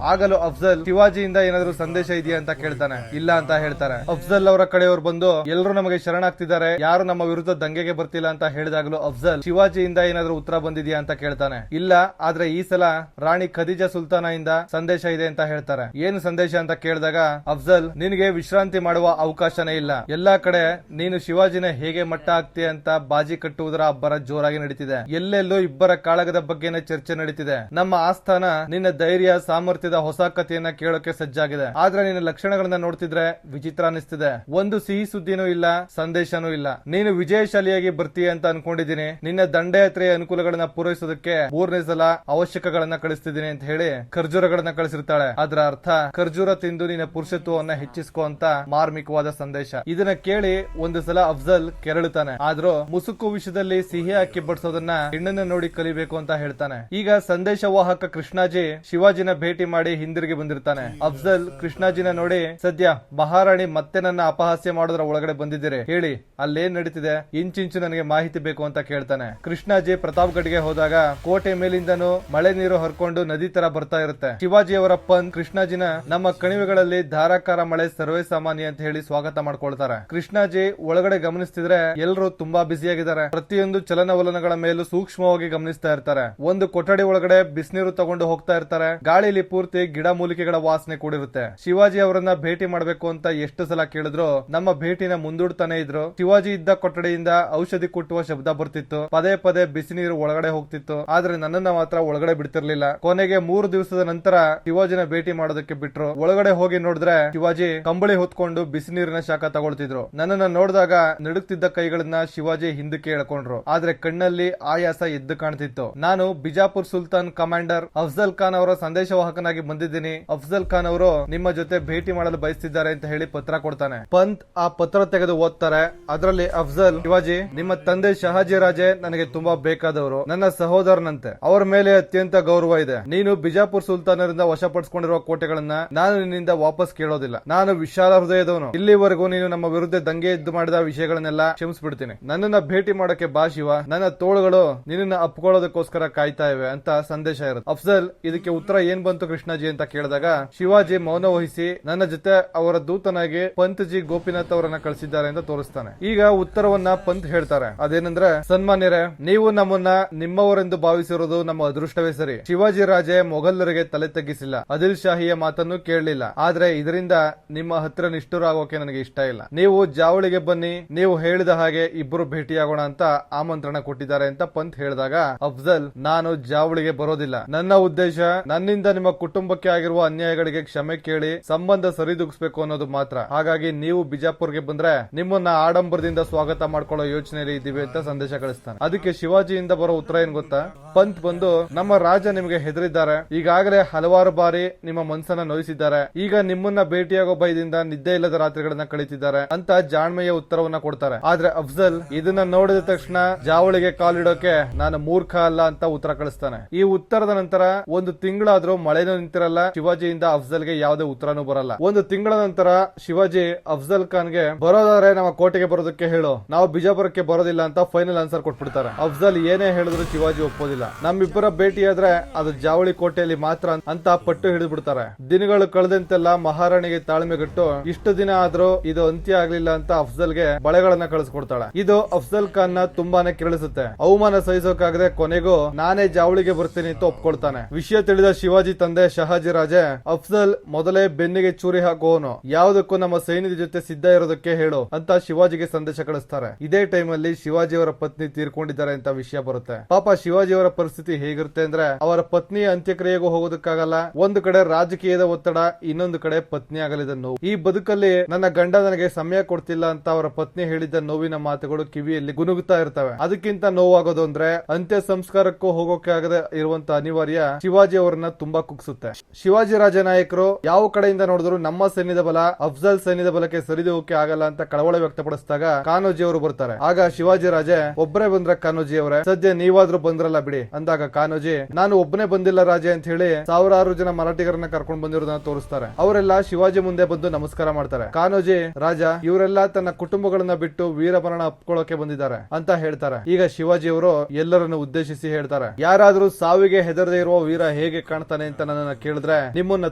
ಆಗಲೂ ಅಫ್ಜಲ್ ಶಿವಾಜಿಯಿಂದ ಏನಾದ್ರು ಸಂದೇಶ ಇದೆಯಾ ಅಂತ ಕೇಳ್ತಾನೆ. ಇಲ್ಲ ಅಂತ ಹೇಳ್ತಾರೆ. ಅಫ್ಜಲ್ ಅವರ ಕಡೆಯವರು ಬಂದು ಎಲ್ಲರೂ ನಮಗೆ ಶರಣಾಗ್ತಿದ್ದಾರೆ, ಯಾರು ನಮ್ಮ ವಿರುದ್ಧ ದಂಗೆಗೆ ಬರ್ತಿಲ್ಲ ಅಂತ ಹೇಳಿದಾಗಲೂ ಅಫ್ಜಲ್ ಶಿವಾಜಿಯಿಂದ ಏನಾದ್ರು ಉತ್ತರ ಬಂದಿದ್ಯಾ ಅಂತ ಕೇಳ್ತಾನೆ. ಇಲ್ಲ, ಆದ್ರೆ ಈ ಸಲ ರಾಣಿ ಖದೀಜಾ ಸುಲ್ತಾನ ಇಂದ ಸಂದೇಶ ಇದೆ ಅಂತ ಹೇಳ್ತಾರೆ. ಏನು ಸಂದೇಶ ಅಂತ ಕೇಳಿದಾಗ ಅಫ್ಜಲ್ ನಿನಗೆ ವಿಶ್ರಾಂತಿ ಮಾಡುವ ಅವಕಾಶನೇ ಇಲ್ಲ, ಎಲ್ಲಾ ಕಡೆ ನೀನು ಶಿವಾಜಿನ ಹೇಗೆ ಮಟ್ಟ ಆಗ್ತೀಯ ಅಂತ ಬಾಜಿ ಕಟ್ಟುವುದರ ಅಬ್ಬರ ಜೋರಾಗಿ ನಡೀತಿದೆ. ಎಲ್ಲೆಲ್ಲೂ ಇಬ್ಬರ ಕಾಳಗದ ಬಗ್ಗೆನೇ ಚರ್ಚೆ ನಡೀತಿದೆ. ನಮ್ಮ ಆಸ್ಥಾನ ನಿನ್ನ ಧೈರ್ಯ ಸಾಮರ್ಥ್ಯದ ಹೊಸ ಕಥೆಯನ್ನ ಕೇಳೋಕೆ ಸಜ್ಜಾಗಿದೆ. ಆದ್ರೆ ನಿನ್ನ ಲಕ್ಷಣಗಳನ್ನ ನೋಡ್ತಿದ್ರೆ ವಿಚಿತ್ರ ಅನಿಸ್ತಿದೆ. ಒಂದು ಸಿಹಿ ಸುದ್ದಿನೂ ಇಲ್ಲ, ಸಂದೇಶನೂ ಇಲ್ಲ. ನೀನು ವಿಜಯಶಾಲಿಯಾಗಿ ಬರ್ತೀಯ ಅಂತ ಅನ್ಕೊಂಡಿದ್ದೀನಿ. ನಿನ್ನ ದಂಡಯಾತ್ರೆಯ ಅನುಕೂಲಗಳನ್ನ ಪೂರೈಸೋದಕ್ಕೆ 3ನೇ ಸಲ ಅವಶ್ಯಕಗಳನ್ನ ಕಳಿಸ್ತಿದ್ದೀನಿ ಅಂತ ಹೇಳಿ ಖರ್ಜೂರಗಳನ್ನ ಕಳಿಸಿರ್ತಾಳೆ. ಅದರ ಅರ್ಥ ಖರ್ಜೂರ ತಿಂದು ನಿನ್ನ ಪುರುಷತ್ವವನ್ನ ಹೆಚ್ಚಿಸ್ಕೋ ಅಂತ ಮಾರ್ಮಿಕವಾದ ಸಂದೇಶ. ಇದನ್ನ ಕೇಳಿ ಒಂದು ಸಲ ಅಫ್ಜಲ್ ಕೆರಳುತ್ತಾನೆ. ಆದ್ರೂ ಮುಸುಕು ವಿಷಯದಲ್ಲಿ ಸಿಹಿ ಹಾಕಿ ಬಡಿಸೋದನ್ನ ಹೆಣ್ಣನ್ನ ನೋಡಿ ಕಲಿಬೇಕು ಅಂತ ಹೇಳ್ತಾನೆ. ಈಗ ಸಂದೇಶವಾಹಕ ಕೃಷ್ಣಾಜಿ ಶಿವಾಜಿನ ಭೇಟಿ ಮಾಡಿ ಹಿಂದಿರುಗಿ ಬಂದಿರ್ತಾನೆ. ಅಫ್ಜಲ್ ಕೃಷ್ಣಾಜಿನ ನೋಡಿ, ಸದ್ಯ ಮಹಾರಾಣಿ ಮತ್ತೆ ನನ್ನ ಅಪಹಾಸ್ಯ ಮಾಡೋದ್ರ ಒಳಗಡೆ ಬಂದಿದ್ದೀರಿ, ಹೇಳಿ ಅಲ್ಲೇನ್ ನಡೀತಿದೆ, ಇಂಚಿಂಚು ನನಗೆ ಮಾಹಿತಿ ಬೇಕು ಅಂತ ಕೇಳ್ತಾನೆ. ಕೃಷ್ಣಾಜಿ ಪ್ರತಾಪ್ಗಢ್ಗೆ ಹೋದಾಗ ಕೋಟೆ ಮೇಲಿಂದನೂ ಮಳೆ ನೀರು ಹರ್ಕೊಂಡು ನದಿ ತರ ಬರ್ತಾ ಇರುತ್ತೆ. ಶಿವಾಜಿ ಅವರ ಪಂತ್ ಕೃಷ್ಣಾಜಿನ ನಮ್ಮ ಕಣಿವೆಗಳಲ್ಲಿ ಧಾರಾಕಾರ ಮಳೆ ಸರ್ವೇ ಸಾಮಾನ್ಯ ಅಂತ ಹೇಳಿ ಸ್ವಾಗತ ಮಾಡ್ಕೊಳ್ತಾರೆ. ಕೃಷ್ಣಾಜಿ ಒಳಗಡೆ ಗಮನಿಸ್ತಿದ್ರೆ ಎಲ್ಲರೂ ತುಂಬಾ ಬ್ಯುಸಿಯಾಗಿದ್ದಾರೆ. ಪ್ರತಿಯೊಂದು ಚಲನವಲನಗಳ ಮೇಲೂ ಸೂಕ್ಷ್ಮವಾಗಿ ಗಮನಿಸ್ತಾ ಇರ್ತಾರೆ. ಒಂದು ಕೊಠಡಿ ಒಳಗಡೆ ಬಿಸಿನೀರು ತಗೊಂಡು ಹೋಗ್ತಾ ಇರ್ತಾರೆ. ಗಾಳಿಲಿ ಪೂರ್ತಿ ಗಿಡ ಮೂಲಿಕೆಗಳ ವಾಸನೆ ಕೂಡಿರುತ್ತೆ. ಶಿವಾಜಿ ಅವರನ್ನ ಭೇಟಿ ಮಾಡಬೇಕು ಅಂತ ಎಷ್ಟು ಸಲ ಕೇಳಿದ್ರು ನಮ್ಮ ಭೇಟಿನ ಮುಂದೂಡ್ತಾನೆ ಇದ್ರು. ಶಿವಾಜಿ ಇದ್ದ ಕೊಠಡಿಯಿಂದ ಔಷಧಿ ಕುಟ್ಟುವ ಶಬ್ದ ಬರ್ತಿತ್ತು. ಪದೇ ಪದೇ ಬಿಸಿ ನೀರು ಒಳಗಡೆ ಹೋಗ್ತಿತ್ತು. ಆದ್ರೆ ನನ್ನನ್ನ ಮಾತ್ರ ಒಳಗಡೆ ಬಿಡ್ತಿರ್ಲಿಲ್ಲ. ಕೊನೆಗೆ 3 ದಿವಸದ ನಂತರ ಶಿವಾಜಿನ ಭೇಟಿ ಮಾಡೋದಕ್ಕೆ ಬಿಟ್ರು. ಒಳಗಡೆ ಹೋಗಿ ನೋಡಿದ್ರೆ ಶಿವಾಜಿ ಕಂಬಳಿ ಹೊತ್ಕೊಂಡು ಬಿಸಿ ನೀರಿನ ಶಾಖ ತಗೊಳ್ತಿದ್ರು. ನನ್ನನ್ನ ನೋಡಿದಾಗ ನಡುಕ್ತಿದ್ದ ಕೈಗಳನ್ನ ಶಿವಾಜಿ ಹಿಂದಕ್ಕೆ ಎಳ್ಕೊಂಡ್ರು. ಆದ್ರೆ ಕಣ್ಣಲ್ಲಿ ಆಯಾಸ ಎದ್ದು ಕಾಣ್ತಿತ್ತು. ನಾನು ಬಿಜಾಪುರ್ ಸುಲ್ತಾನ್ ಕಮಾಂಡರ್ ಅಫ್ಜಲ್ ಖಾನ್ ಅವರ ಸಂದೇಶವಾಹಕನಾಗಿ ಬಂದಿದ್ದೀನಿ. ಅಫ್ಜಲ್ ಖಾನ್ ಅವರು ನಿಮ್ಮ ಜೊತೆ ಭೇಟಿ ಮಾಡಲು ಬಯಸ್ತಿದ್ದಾರೆ ಅಂತ ಹೇಳಿ ಪತ್ರ ಕೊಡ್ತಾನೆ. ಪಂತ್ ಆ ಪತ್ರ ತೆಗೆದು ಓದ್ತಾರೆ. ಅದರಲ್ಲಿ ಅಫ್ಜಲ್, ಶಿವಾಜಿ, ನಿಮ್ಮ ತಂದೆ ಶಹಾಜಿ ರಾಜೇ ನನಗೆ ತುಂಬಾ ಬೇಕಾದವರು, ನನ್ನ ಸಹೋದರನಂತೆ. ಅವರ ಮೇಲೆ ಅತ್ಯಂತ ಗೌರವ ಇದೆ. ನೀನು ಬಿಜಾಪುರ್ ಸುಲ್ತಾನರಿಂದ ವಶಪಡಿಸಿಕೊಂಡಿರುವ ಕೋಟೆಗಳನ್ನ ನಾನು ನಿನ್ನಿಂದ ವಾಪಸ್ ಕೇಳೋದಿಲ್ಲ. ನಾನು ವಿಶಾಲ ಹೃದಯದವನು. ಇಲ್ಲಿವರೆಗೂ ನೀನು ನಮ್ಮ ವಿರುದ್ಧ ದಂಗೆ ಎದ್ದು ಮಾಡಿದ ವಿಷಯಗಳನ್ನೆಲ್ಲ ಕ್ಷಮಿಸ್ಬಿಡ್ತೀನಿ. ನನ್ನನ್ನ ಭೇಟಿ ಮಾಡಕ್ಕೆ ಬಾ ಶಿವ. ನನ್ನ ತೋಳುಗಳು ನಿನ್ನ ಅಪ್ಕೊಳ್ಳೋದಕ್ಕೋಸ್ಕರ ಕಾಯ್ತಾ ಇವೆ ಅಂತ ಸಂದೇಶ ಇರುತ್ತೆ. ಅಫ್ಜಲ್ ಇದಕ್ಕೆ ಉತ್ತರ ಏನ್ ಬಂತು ಕೃಷ್ಣಾಜಿ ಅಂತ ಕೇಳಿದಾಗ ಶಿವಾಜಿ ಮೌನ ವಹಿಸಿ ನನ್ನ ಜೊತೆ ಅವರ ದೂತನಾಗಿ ಪಂತ್ ಜಿ ಗೋಪಿನಾಥ್ ಅವರನ್ನ ಕಳಿಸಿದ್ದಾರೆ ಅಂತ ತೋರಿಸ್ತಾನೆ. ಈಗ ಉತ್ತರವನ್ನ ಪಂತ್ ಹೇಳ್ತಾರೆ. ಅದೇನಂದ್ರೆ, ಸನ್ಮಾನ್ಯರೇ, ನೀವು ನಮ್ಮನ್ನ ನಿಮ್ಮವರೆಂದು ಭಾವಿಸಿರೋದು ನಮ್ಮ ಅದೃಷ್ಟವೇ ಸರಿ. ಶಿವಾಜಿ ರಾಜೇ ಮೊಘಲರಿಗೆ ತಲೆ ತಗ್ಗಿಸಿಲ್ಲ, ಆದಿಲ್ ಶಾಹಿಯ ಮಾತನ್ನು ಕೇಳಲಿಲ್ಲ. ಆದ್ರೆ ಇದರಿಂದ ನಿಮ್ಮ ಹತ್ರ ನಿಷ್ಠುರ ಆಗೋಕೆ ನನಗೆ ಇಷ್ಟ ಇಲ್ಲ. ನೀವು ಜಾವಳಿಗೆ ಬನ್ನಿ, ನೀವು ಹೇಳಿದ ಹಾಗೆ ಇಬ್ಬರು ಭೇಟಿಯಾಗೋಣ ಅಂತ ಆಮಂತ್ರಣ ಕೊಟ್ಟಿದ್ದಾರೆ ಅಂತ ಪಂತ್ ಹೇಳಿದಾಗ ಅಫ್ಜಲ್, ನಾನು ಜಾವಳಿಗೆ ಬರೋದಿಲ್ಲ. ನನ್ನ ಉದ್ದೇಶ ನನ್ನಿಂದ ನಿಮ್ಮ ಕುಟುಂಬಕ್ಕೆ ಆಗಿರುವ ಅನ್ಯಾಯಗಳಿಗೆ ಕ್ಷಮೆ ಕೇಳಿ ಸಂಬಂಧ ಸರಿದೂಗಿಸಬೇಕು ಅನ್ನೋದು ಮಾತ್ರ. ಹಾಗಾಗಿ ನೀವು ಬಿಜಾಪುರ್ಗೆ ಬಂದ್ರೆ ನಿಮ್ಮನ್ನ ಆಡಂಬರದಿಂದ ಸ್ವಾಗತ ಮಾಡ್ಕೊಳ್ಳೋ ಯೋಚನೆಯಲ್ಲಿ ಇದ್ದೀವಿ ಅಂತ ಸಂದೇಶ ಕಳಿಸ್ತಾನೆ. ಅದಕ್ಕೆ ಶಿವಾಜಿಯಿಂದ ಬರೋ ಉತ್ತರ ಏನ್ ಗೊತ್ತಾ? ಪಂತ್ ಬಂದು, ನಮ್ಮ ರಾಜ ನಿಮಗೆ ಹೆದರಿದ್ದಾರೆ. ಈಗಾಗಲೇ ಹಲವಾರು ಬಾರಿ ನಿಮ್ಮ ಮನಸ್ಸನ್ನ ನೋಯಿಸಿದ್ದಾರೆ. ಈಗ ನಿಮ್ಮನ್ನ ಭೇಟಿಯಾಗೋ ಭಯದಿಂದ ನಿದ್ದೆ ಇಲ್ಲದ ರಾತ್ರಿಗಳನ್ನ ಕಳೀತಿದ್ದಾರೆ ಅಂತ ಜಾಣ್ಮೆಯ ಉತ್ತರವನ್ನ ಕೊಡ್ತಾರೆ. ಆದ್ರೆ ಅಫ್ಜಲ್ ಇದನ್ನ ನೋಡಿದ ತಕ್ಷಣ ಜಾವಳಿಗೆ ಕಾಲಿಡೋಕೆ ನಾನು ಮೂರ್ಖ ಅಲ್ಲ ಅಂತ ಉತ್ತರ ಕಳಿಸ್ತಾನೆ. ಈ ಉತ್ತರದ ನಂತರ ಒಂದು ತಿಂಗಳಾದ್ರೂ ಮಳೆನೂ ನಿಂತಿರಲ್ಲ. ಶಿವಾಜಿಯಿಂದ ಅಫ್ಜಲ್ಗೆ ಯಾವುದೇ ಉತ್ತರನೂ ಬರಲ್ಲ. ಒಂದು ತಿಂಗಳ ನಂತರ ಶಿವಾಜಿ ಅಫ್ಜಲ್ ಖಾನ್ಗೆ, ಬರೋದಾದ್ರೆ ನಮ್ಮ ಕೋಟೆಗೆ ಬರೋದಕ್ಕೆ ಹೇಳು, ನಾವು ಬಿಜಾಪುರಕ್ಕೆ ಬರೋದಿಲ್ಲ ಅಂತ ಫೈನಲ್ ಆನ್ಸರ್ ಕೊಟ್ಬಿಡ್ತಾರೆ. ಅಫ್ಜಲ್ ಏನೇ ಹೇಳಿದ್ರು ಶಿವಾಜಿ ಒಪ್ಪೋದಿಲ್ಲ. ನಮ್ಮಿಬ್ಬರ ಭೇಟಿಯಾದ್ರೆ ಅದು ಜಾವಳಿ ಕೋಟೆಯಲ್ಲಿ ಮಾತ್ರ ಅಂತ ಪಟ್ಟು ಹಿಡಿದು ಬಿಡ್ತಾರೆ. ದಿನಗಳು ಕಳೆದಂತೆಲ್ಲ ಮಹಾರಾಣಿಗೆ ತಾಳ್ಮೆಗಟ್ಟು ಇಷ್ಟು ದಿನ ಆದ್ರೂ ಇದು ಅಂತ್ಯ ಆಗ್ಲಿಲ್ಲ ಅಂತ ಅಫ್ಜಲ್ಗೆ ಬಳೆಗಳನ್ನ ಕಳಿಸ್ಕೊಡ್ತಾಳೆ. ಇದು ಅಫ್ಜಲ್ ಖಾನ್ ನ ತುಂಬಾನೇ ಕೆರಳಿಸುತ್ತೆ. ಅವಮಾನ ಸಹಿಸೋಕಾಗದೆ ಕೊನೆಗೂ ನಾನೇ ಜಾವಳಿಗೆ ಬರ್ತೀನಿ ಅಂತ ಒಪ್ಕೊಳ್ತಾನೆ. ವಿಷಯ ತಿಳಿದ ಶಿವಾಜಿ ತಂದೆ ಶಹಾಜಿ ರಾಜೇ, ಅಫ್ಜಲ್ ಮೊದಲೇ ಬೆನ್ನಿಗೆ ಚೂರಿ ಹಾಕುವವನು, ಯಾವುದಕ್ಕೂ ನಮ್ಮ ಸೈನ್ಯದ ಜೊತೆ ಸಿದ್ಧ ಇರೋದಕ್ಕೆ ಹೇಳು ಅಂತ ಶಿವಾಜಿಗೆ ಸಂದೇಶ ಕಳಿಸ್ತಾರೆ. ಇದೇ ಟೈಮ್ ಅಲ್ಲಿ ಶಿವಾಜಿ ಅವರ ಪತ್ನಿ ತೀರ್ಕೊಂಡಿದ್ದಾರೆ ಅಂತ ವಿಷಯ ಬರುತ್ತೆ. ಪಾಪ ಶಿವಾಜಿ ಅವರ ಪರಿಸ್ಥಿತಿ ಹೇಗಿರುತ್ತೆ ಅಂದ್ರೆ, ಅವರ ಪತ್ನಿಯ ಅಂತ್ಯಕ್ರಿಯೆಗೂ ಹೋಗೋದಕ್ಕಾಗಲ್ಲ. ಒಂದು ಕಡೆ ರಾಜಕೀಯದ ಒತ್ತಡ, ಇನ್ನೊಂದು ಕಡೆ ಪತ್ನಿ ಆಗಲಿದ ನೋವು. ಈ ಬದುಕಲ್ಲಿ ನನ್ನ ಗಂಡ ನನಗೆ ಸಮಯ ಕೊಡ್ತಿಲ್ಲ ಅಂತ ಅವರ ಪತ್ನಿ ಹೇಳಿದ್ದ ನೋವಿನ ಮಾತುಗಳು ಕಿವಿಯಲ್ಲಿ ಗುನುಗುತ್ತಾ ಇರ್ತವೆ. ಅದಕ್ಕಿಂತ ನೋವಾಗೋದು ಅಂದ್ರೆ ಅಂತ್ಯ ಸಂಸ್ಕಾರಕ್ಕೂ ಹೋಗೋಕೆ ಆಗದೆ ಇರುವಂತ ಅನಿವಾರ್ಯ ಶಿವಾಜಿ ಅವರನ್ನ ತುಂಬಾ ಕುಗ್ಸುತ್ತೆ. ಶಿವಾಜಿ ರಾಜ ನಾಯಕರು ಯಾವ ಕಡೆಯಿಂದ ನೋಡಿದ್ರು ನಮ್ಮ ಸೈನ್ಯದ ಬಲ ಅಫ್ಜಲ್ ಸೈನ್ಯದ ಬಲಕ್ಕೆ ಸರಿದೂಗಕ್ಕೆ ಆಗಲ್ಲ ಅಂತ ಕಳವಳ ವ್ಯಕ್ತಪಡಿಸಿದಾಗ ಕಾನೋಜಿ ಅವರು ಬರ್ತಾರೆ. ಆಗ ಶಿವಾಜಿ ರಾಜೆ ಒಬ್ಬರೇ ಬಂದ್ರ ಕಾನೋಜಿ ಅವರೇ, ಸದ್ಯ ನೀವಾದ್ರೂ ಬಂದ್ರಲ್ಲ ಬಿಡಿ ಅಂದಾಗ ಕಾನೋಜಿ ನಾನು ಒಬ್ಬನೇ ಬಂದಿಲ್ಲ ರಾಜೆ ಅಂತ ಹೇಳಿ ಸಾವಿರಾರು ಜನ ಮರಾಠಿಗರನ್ನ ಕರ್ಕೊಂಡು ಬಂದಿರೋದನ್ನ ತೋರಿಸ್ತಾರೆ. ಅವರೆಲ್ಲ ಶಿವಾಜಿ ಮುಂದೆ ಬಂದು ನಮಸ್ಕಾರ ಮಾಡ್ತಾರೆ. ಕಾನೋಜಿ ರಾಜ ಇವರೆಲ್ಲ ತನ್ನ ಕುಟುಂಬಗಳನ್ನ ಬಿಟ್ಟು ವೀರಮರಣ ಅಪ್ಕೊಳ್ಳೋಕೆ ಬಂದಿದ್ದಾರೆ ಅಂತ ಹೇಳ್ತಾರೆ. ಈಗ ಶಿವಾಜಿ ಅವರು ಎಲ್ಲರನ್ನು ಉದ್ದೇಶಿಸಿ ಹೇಳ್ತಾರೆ, ಯಾರಾದ್ರೂ ಸಾವಿಗೆ ಹೆದರದೆ ಇರುವ ವೀರ ಹೇಗೆ ಕಾಣ್ತಾನೆ ಅಂತ ನನ್ನನ್ನ ಕೇಳಿದ್ರೆ ನಿಮ್ಮನ್ನ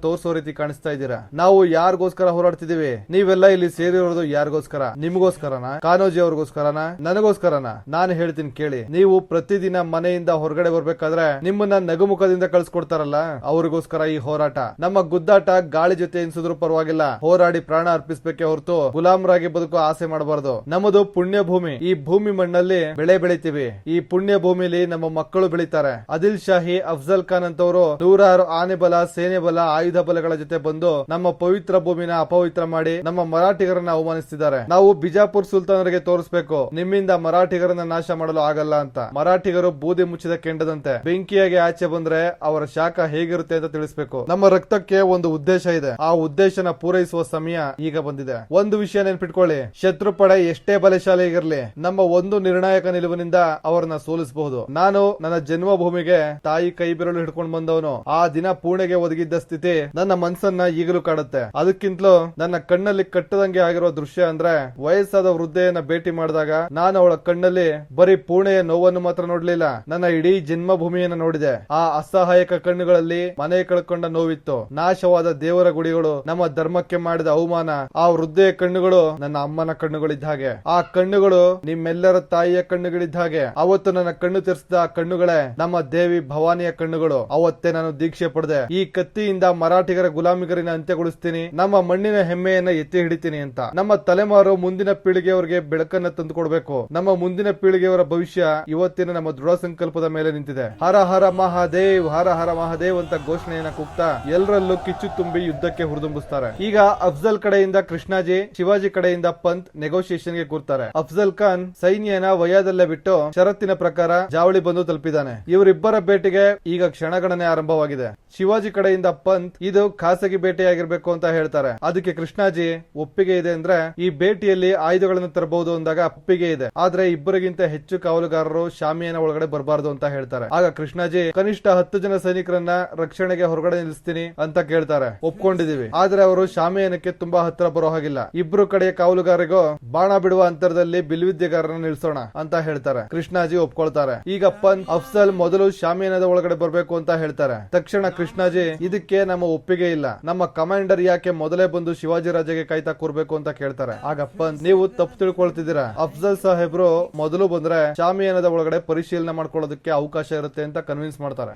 ತೋರಿಸೋ ರೀತಿ ಕಾಣಿಸ್ತಾ ಇದ್ದೀರಾ. ನಾವು ಯಾರಿಗೋಸ್ಕರ ಹೋರಾಡ್ತಿದೀವಿ, ನೀವೆಲ್ಲ ಇಲ್ಲಿ ಸೇರಿರೋದು ಯಾರಿಗೋಸ್ಕರ? ನಿಮಗೋಸ್ಕರನಾ? ಕಾನೋಜಿ ಅವ್ರಿಗೋಸ್ಕರನಾ? ನನಗೋಸ್ಕರನಾ? ನಾನು ಹೇಳ್ತೀನಿ ಕೇಳಿ. ನೀವು ಪ್ರತಿದಿನ ಮನೆಯಿಂದ ಹೊರಗಡೆ ಬರ್ಬೇಕಾದ್ರೆ ನಿಮ್ಮನ್ನ ನಗುಮುಖದಿಂದ ಕಳ್ಸಿಕೊಡ್ತಾರಲ್ಲ, ಅವ್ರಿಗೋಸ್ಕರ ಈ ಹೋರಾಟ. ನಮ್ಮ ಗುದ್ದಾಟ ಗಾಳಿ ಜೊತೆ ಎನ್ಸಿದ್ರು ಪರವಾಗಿಲ್ಲ, ಹೋರಾಡಿ ಪ್ರಾಣ ಅರ್ಪಿಸಬೇಕೆ ಹೊರತು ಗುಲಾಮರಾಗಿ ಬದುಕೋ ಆಸೆ ಮಾಡಬಾರ್ದು. ನಮ್ಮದು ಪುಣ್ಯ ಭೂಮಿ. ಈ ಭೂಮಿ ಮಣ್ಣಲ್ಲಿ ಬೆಳೆ ಬೆಳಿತೀವಿ. ಈ ಪುಣ್ಯ ಭೂಮಿಲಿ ನಮ್ಮ ಮಕ್ಕಳು ಬೆಳಿತಾರೆ. ಆದಿಲ್ ಶಾಹಿ, ಅಫ್ಜಲ್ ಖಾನ್ ಅಂತವರು ನೂರಾರು ಆನೆ ಬಲ, ಸೇನೆ ಬಲ, ಆಯುಧ ಬಲಗಳ ಜೊತೆ ಬಂದು ನಮ್ಮ ಪವಿತ್ರ ಭೂಮಿನ ಅಪವಿತ್ರ ಮಾಡಿ ನಮ್ಮ ಮರಾಠಿಗರನ್ನ ಅವಮಾನಿಸ್ತಿದ್ದಾರೆ. ನಾವು ಬಿಜಾಪುರ್ ಸುಲ್ತಾನರಿಗೆ ತೋರಿಸಬೇಕು, ನಿಮ್ಮಿಂದ ಮರಾಠಿಗರನ್ನ ನಾಶ ಮಾಡಲು ಆಗಲ್ಲ ಅಂತ. ಮರಾಠಿಗರು ಬೂದಿ ಮುಚ್ಚಿದ ಕೆಂಡದಂತೆ, ಬೆಂಕಿಯಾಗಿ ಆಚೆ ಬಂದ್ರೆ ಅವರ ಶಾಖ ಹೇಗಿರುತ್ತೆ ಅಂತ ತಿಳಿಸಬೇಕು. ನಮ್ಮ ರಕ್ತಕ್ಕೆ ಒಂದು ಉದ್ದೇಶ ಇದೆ, ಆ ಉದ್ದೇಶನ ಪೂರೈಸುವ ಸಮಯ ಈಗ ಬಂದಿದೆ. ಒಂದು ವಿಷಯ ನೆನ್ಪಿಟ್ಕೊಳ್ಳಿ, ಶತ್ರು ಪಡೆ ಎಷ್ಟೇ ಬಲಶಾಲಿ ಇರಲಿ, ನಮ್ಮ ಒಂದು ನಿರ್ಣಾಯಕ ನಿಲುವಿನಿಂದ ಅವರನ್ನ ಸೋಲಿಸಬಹುದು. ನಾನು ನನ್ನ ಜನ್ಮಭೂಮಿಗೆ ತಾಯಿ ಕೈ ಬೆರಳು ಹಿಡ್ಕೊಂಡು ಬಂದವನು. ಆ ದಿನ ಪೂಣೆಗೆ ಒದಗಿದ್ದ ಸ್ಥಿತಿ ನನ್ನ ಮನಸ್ಸನ್ನ ಈಗಲೂ ಕಾಡುತ್ತೆ. ಅದಕ್ಕಿಂತಲೂ ನನ್ನ ಕಣ್ಣಲ್ಲಿ ಕಟ್ಟದಂಗೆ ಆಗಿರೋ ದೃಶ್ಯ ಅಂದ್ರೆ ವಯಸ್ಸಾದ ವೃದ್ಧೆಯನ್ನ ಭೇಟಿ ಮಾಡಿದಾಗ ನಾನು ಅವಳ ಕಣ್ಣಲ್ಲಿ ಬರೀ ಪೂಣೆಯ ನೋವನ್ನು ಮಾತ್ರ ನೋಡ್ಲಿಲ್ಲ, ನನ್ನ ಇಡೀ ಜನ್ಮಭೂಮಿಯನ್ನ ನೋಡಿದೆ. ಆ ಅಸಹಾಯಕ ಕಣ್ಣುಗಳಲ್ಲಿ ಮನೆ ಕಳ್ಕೊಂಡ ನೋವಿತ್ತು, ನಾಶವಾದ ದೇವರ ಗುಡಿಗಳು, ನಮ್ಮ ಧರ್ಮಕ್ಕೆ ಮಾಡಿದ ಅವಮಾನ. ಆ ವೃದ್ಧೆಯ ಕಣ್ಣುಗಳು ನನ್ನ ಅಮ್ಮನ ಕಣ್ಣುಗಳಿದ್ದ ಹಾಗೆ. ಆ ಕಣ್ಣುಗಳು ನಿಮ್ಮೆಲ್ಲರ ತಾಯಿಯ ಕಣ್ಣುಗಳಿದ್ದ ಹಾಗೆ. ಅವತ್ತು ನನ್ನ ಕಣ್ಣು ತೆರೆಸಿದ ಕಣ್ಣುಗಳೇ ನಮ್ಮ ದೇವಿ ಭವಾನಿಯ ಕಣ್ಣುಗಳು. ಅವತ್ತೇ ನಾನು ದೀಕ್ಷೆ ಪಡೆದೆ, ಈ ಕತ್ತಿಯಿಂದ ಮರಾಠಿಗರ ಗುಲಾಮಿಗರನ್ನ ಅಂತ್ಯಗೊಳಿಸ್ತೀನಿ, ನಮ್ಮ ಮಣ್ಣಿನ ಹೆಮ್ಮೆಯನ್ನ ಎತ್ತಿ ಹಿಡಿತೀನಿ ಅಂತ. ನಮ್ಮ ತಲೆಮಾರು ಮುಂದಿನ ಪೀಳಿಗೆಯವರಿಗೆ ಬೆಳಕನ್ನ ತಂದುಕೊಡ್ಬೇಕು. ನಮ್ಮ ಮುಂದಿನ ಪೀಳಿಗೆಯವರ ಭವಿಷ್ಯ ಇವತ್ತಿನ ನಮ್ಮ ದೃಢ ಸಂಕಲ್ಪದ ಮೇಲೆ ನಿಂತಿದೆ. ಹರ ಹರ ಮಹಾದೇವ್, ಹರ ಹರ ಮಹಾದೇವ್ ಅಂತ ಘೋಷಣೆಯನ್ನ ಕೂಗ್ತಾ ಎಲ್ಲರಲ್ಲೂ ಕಿಚ್ಚು ತುಂಬಿ ಯುದ್ಧಕ್ಕೆ ಹುರಿದುಂಬಿಸ್ತಾರೆ. ಈಗ ಅಫ್ಜಲ್ ಕಡೆಯಿಂದ ಕೃಷ್ಣಾಜಿ, ಶಿವಾಜಿ ಕಡೆಯಿಂದ ಪಂತ್ ನೆಗೋಸಿಯೇಷನ್ ಗೆ ಕೂರ್ತಾರೆ. ಅಫ್ಜಲ್ ಖಾನ್ ಸೈನ್ಯನ ವಯಾದಲ್ಲೇ ಬಿಟ್ಟು ಷರತ್ತಿನ ಪ್ರಕಾರ ಜಾವಳಿ ಬಂದು ತಲುಪಿದ್ದಾನೆ. ಇವರಿಬ್ಬರ ಭೇಟಿಗೆ ಈಗ ಕ್ಷಣಗಣನೆ ಆರಂಭವಾಗಿದೆ. ಶಿವಾಜಿ ಕಡೆಯಿಂದ ಪಂತ್ ಇದು ಖಾಸಗಿ ಭೇಟಿಯಾಗಿರ್ಬೇಕು ಅಂತ ಹೇಳ್ತಾರೆ. ಅದಕ್ಕೆ ಕೃಷ್ಣಾಜಿ ಒಪ್ಪಿಗೆ ಇದೆ ಅಂದ್ರೆ ಈ ಭೇಟಿಯಲ್ಲಿ ಆಯುಧಗಳನ್ನು ತರಬಹುದು ಅಂದಾಗ ಒಪ್ಪಿಗೆ ಇದೆ, ಆದ್ರೆ ಇಬ್ಬರಿಗಿಂತ ಹೆಚ್ಚು ಕಾವಲುಗಾರರು ಶಾಮಿಯಾನ ಒಳಗಡೆ ಬರಬಾರದು ಅಂತ ಹೇಳ್ತಾರೆ. ಆಗ ಕೃಷ್ಣಾಜಿ ಕನಿಷ್ಠ 10 ಜನ ಸೈನಿಕರನ್ನ ರಕ್ಷಣೆಗೆ ಹೊರಗಡೆ ನಿಲ್ಲಿಸ್ತೀನಿ ಅಂತ ಕೇಳ್ತಾರೆ. ಒಪ್ಕೊಂಡಿದೀವಿ, ಆದ್ರೆ ಅವರು ಶಾಮಿಯಾನಕ್ಕೆ ತುಂಬಾ ಹತ್ರ ಬರೋ ಹಾಗಿಲ್ಲ. ಇಬ್ರು ಕಡೆಯ ಕಾವಲುಗಾರಿಗೂ ಬಾಣ ಬಿಡುವ ಅಂತರದಲ್ಲಿ ಬಿಲ್ವಿದ್ಯೆಗಾರರನ್ನ ನಿಲ್ಸೋಣ ಅಂತ ಹೇಳ್ತಾರೆ. ಕೃಷ್ಣಾಜಿ ಒಪ್ಕೊಳ್ತಾರೆ. ಈಗ ಪಂತ್ ಅಫ್ಜಲ್ ಮೊದಲು ಶಾಮಿಯಾನದ ಒಳಗಡೆ ಬರ್ಬೇಕು ಅಂತ ಹೇಳ್ತಾರೆ. ತಕ್ಷಣ ಕೃಷ್ಣಾಜಿ ಇದಕ್ಕೆ ನಮ್ಮ ಒಪ್ಪಿಗೆ ಇಲ್ಲ, ನಮ್ಮ ಕಮಾಂಡರ್ ಯಾಕೆ ಮೊದಲೇ ಬಂದು ಶಿವಾಜಿ ರಾಜಗೆ ಕಾಯ್ತಾ ಕೂರ್ಬೇಕು ಅಂತ ಕೇಳ್ತಾರೆ. ಆಗ ಪಂತ್ ನೀವು ತಪ್ಪು ತಿಳ್ಕೊಳ್ತಿದ್ದೀರಾ, ಅಫ್ಜಲ್ ಸಾಹೇಬ್ರು ಮೊದಲು ಬಂದ್ರೆ ಶಾಮಿಯಾನದ ಒಳಗಡೆ ಪರಿಶೀಲನೆ ಮಾಡ್ಕೊಳ್ಳೋದಕ್ಕೆ ಅವಕಾಶ ಇರುತ್ತೆ ಅಂತ ಕನ್ವಿನ್ಸ್ ಮಾಡ್ತಾರೆ.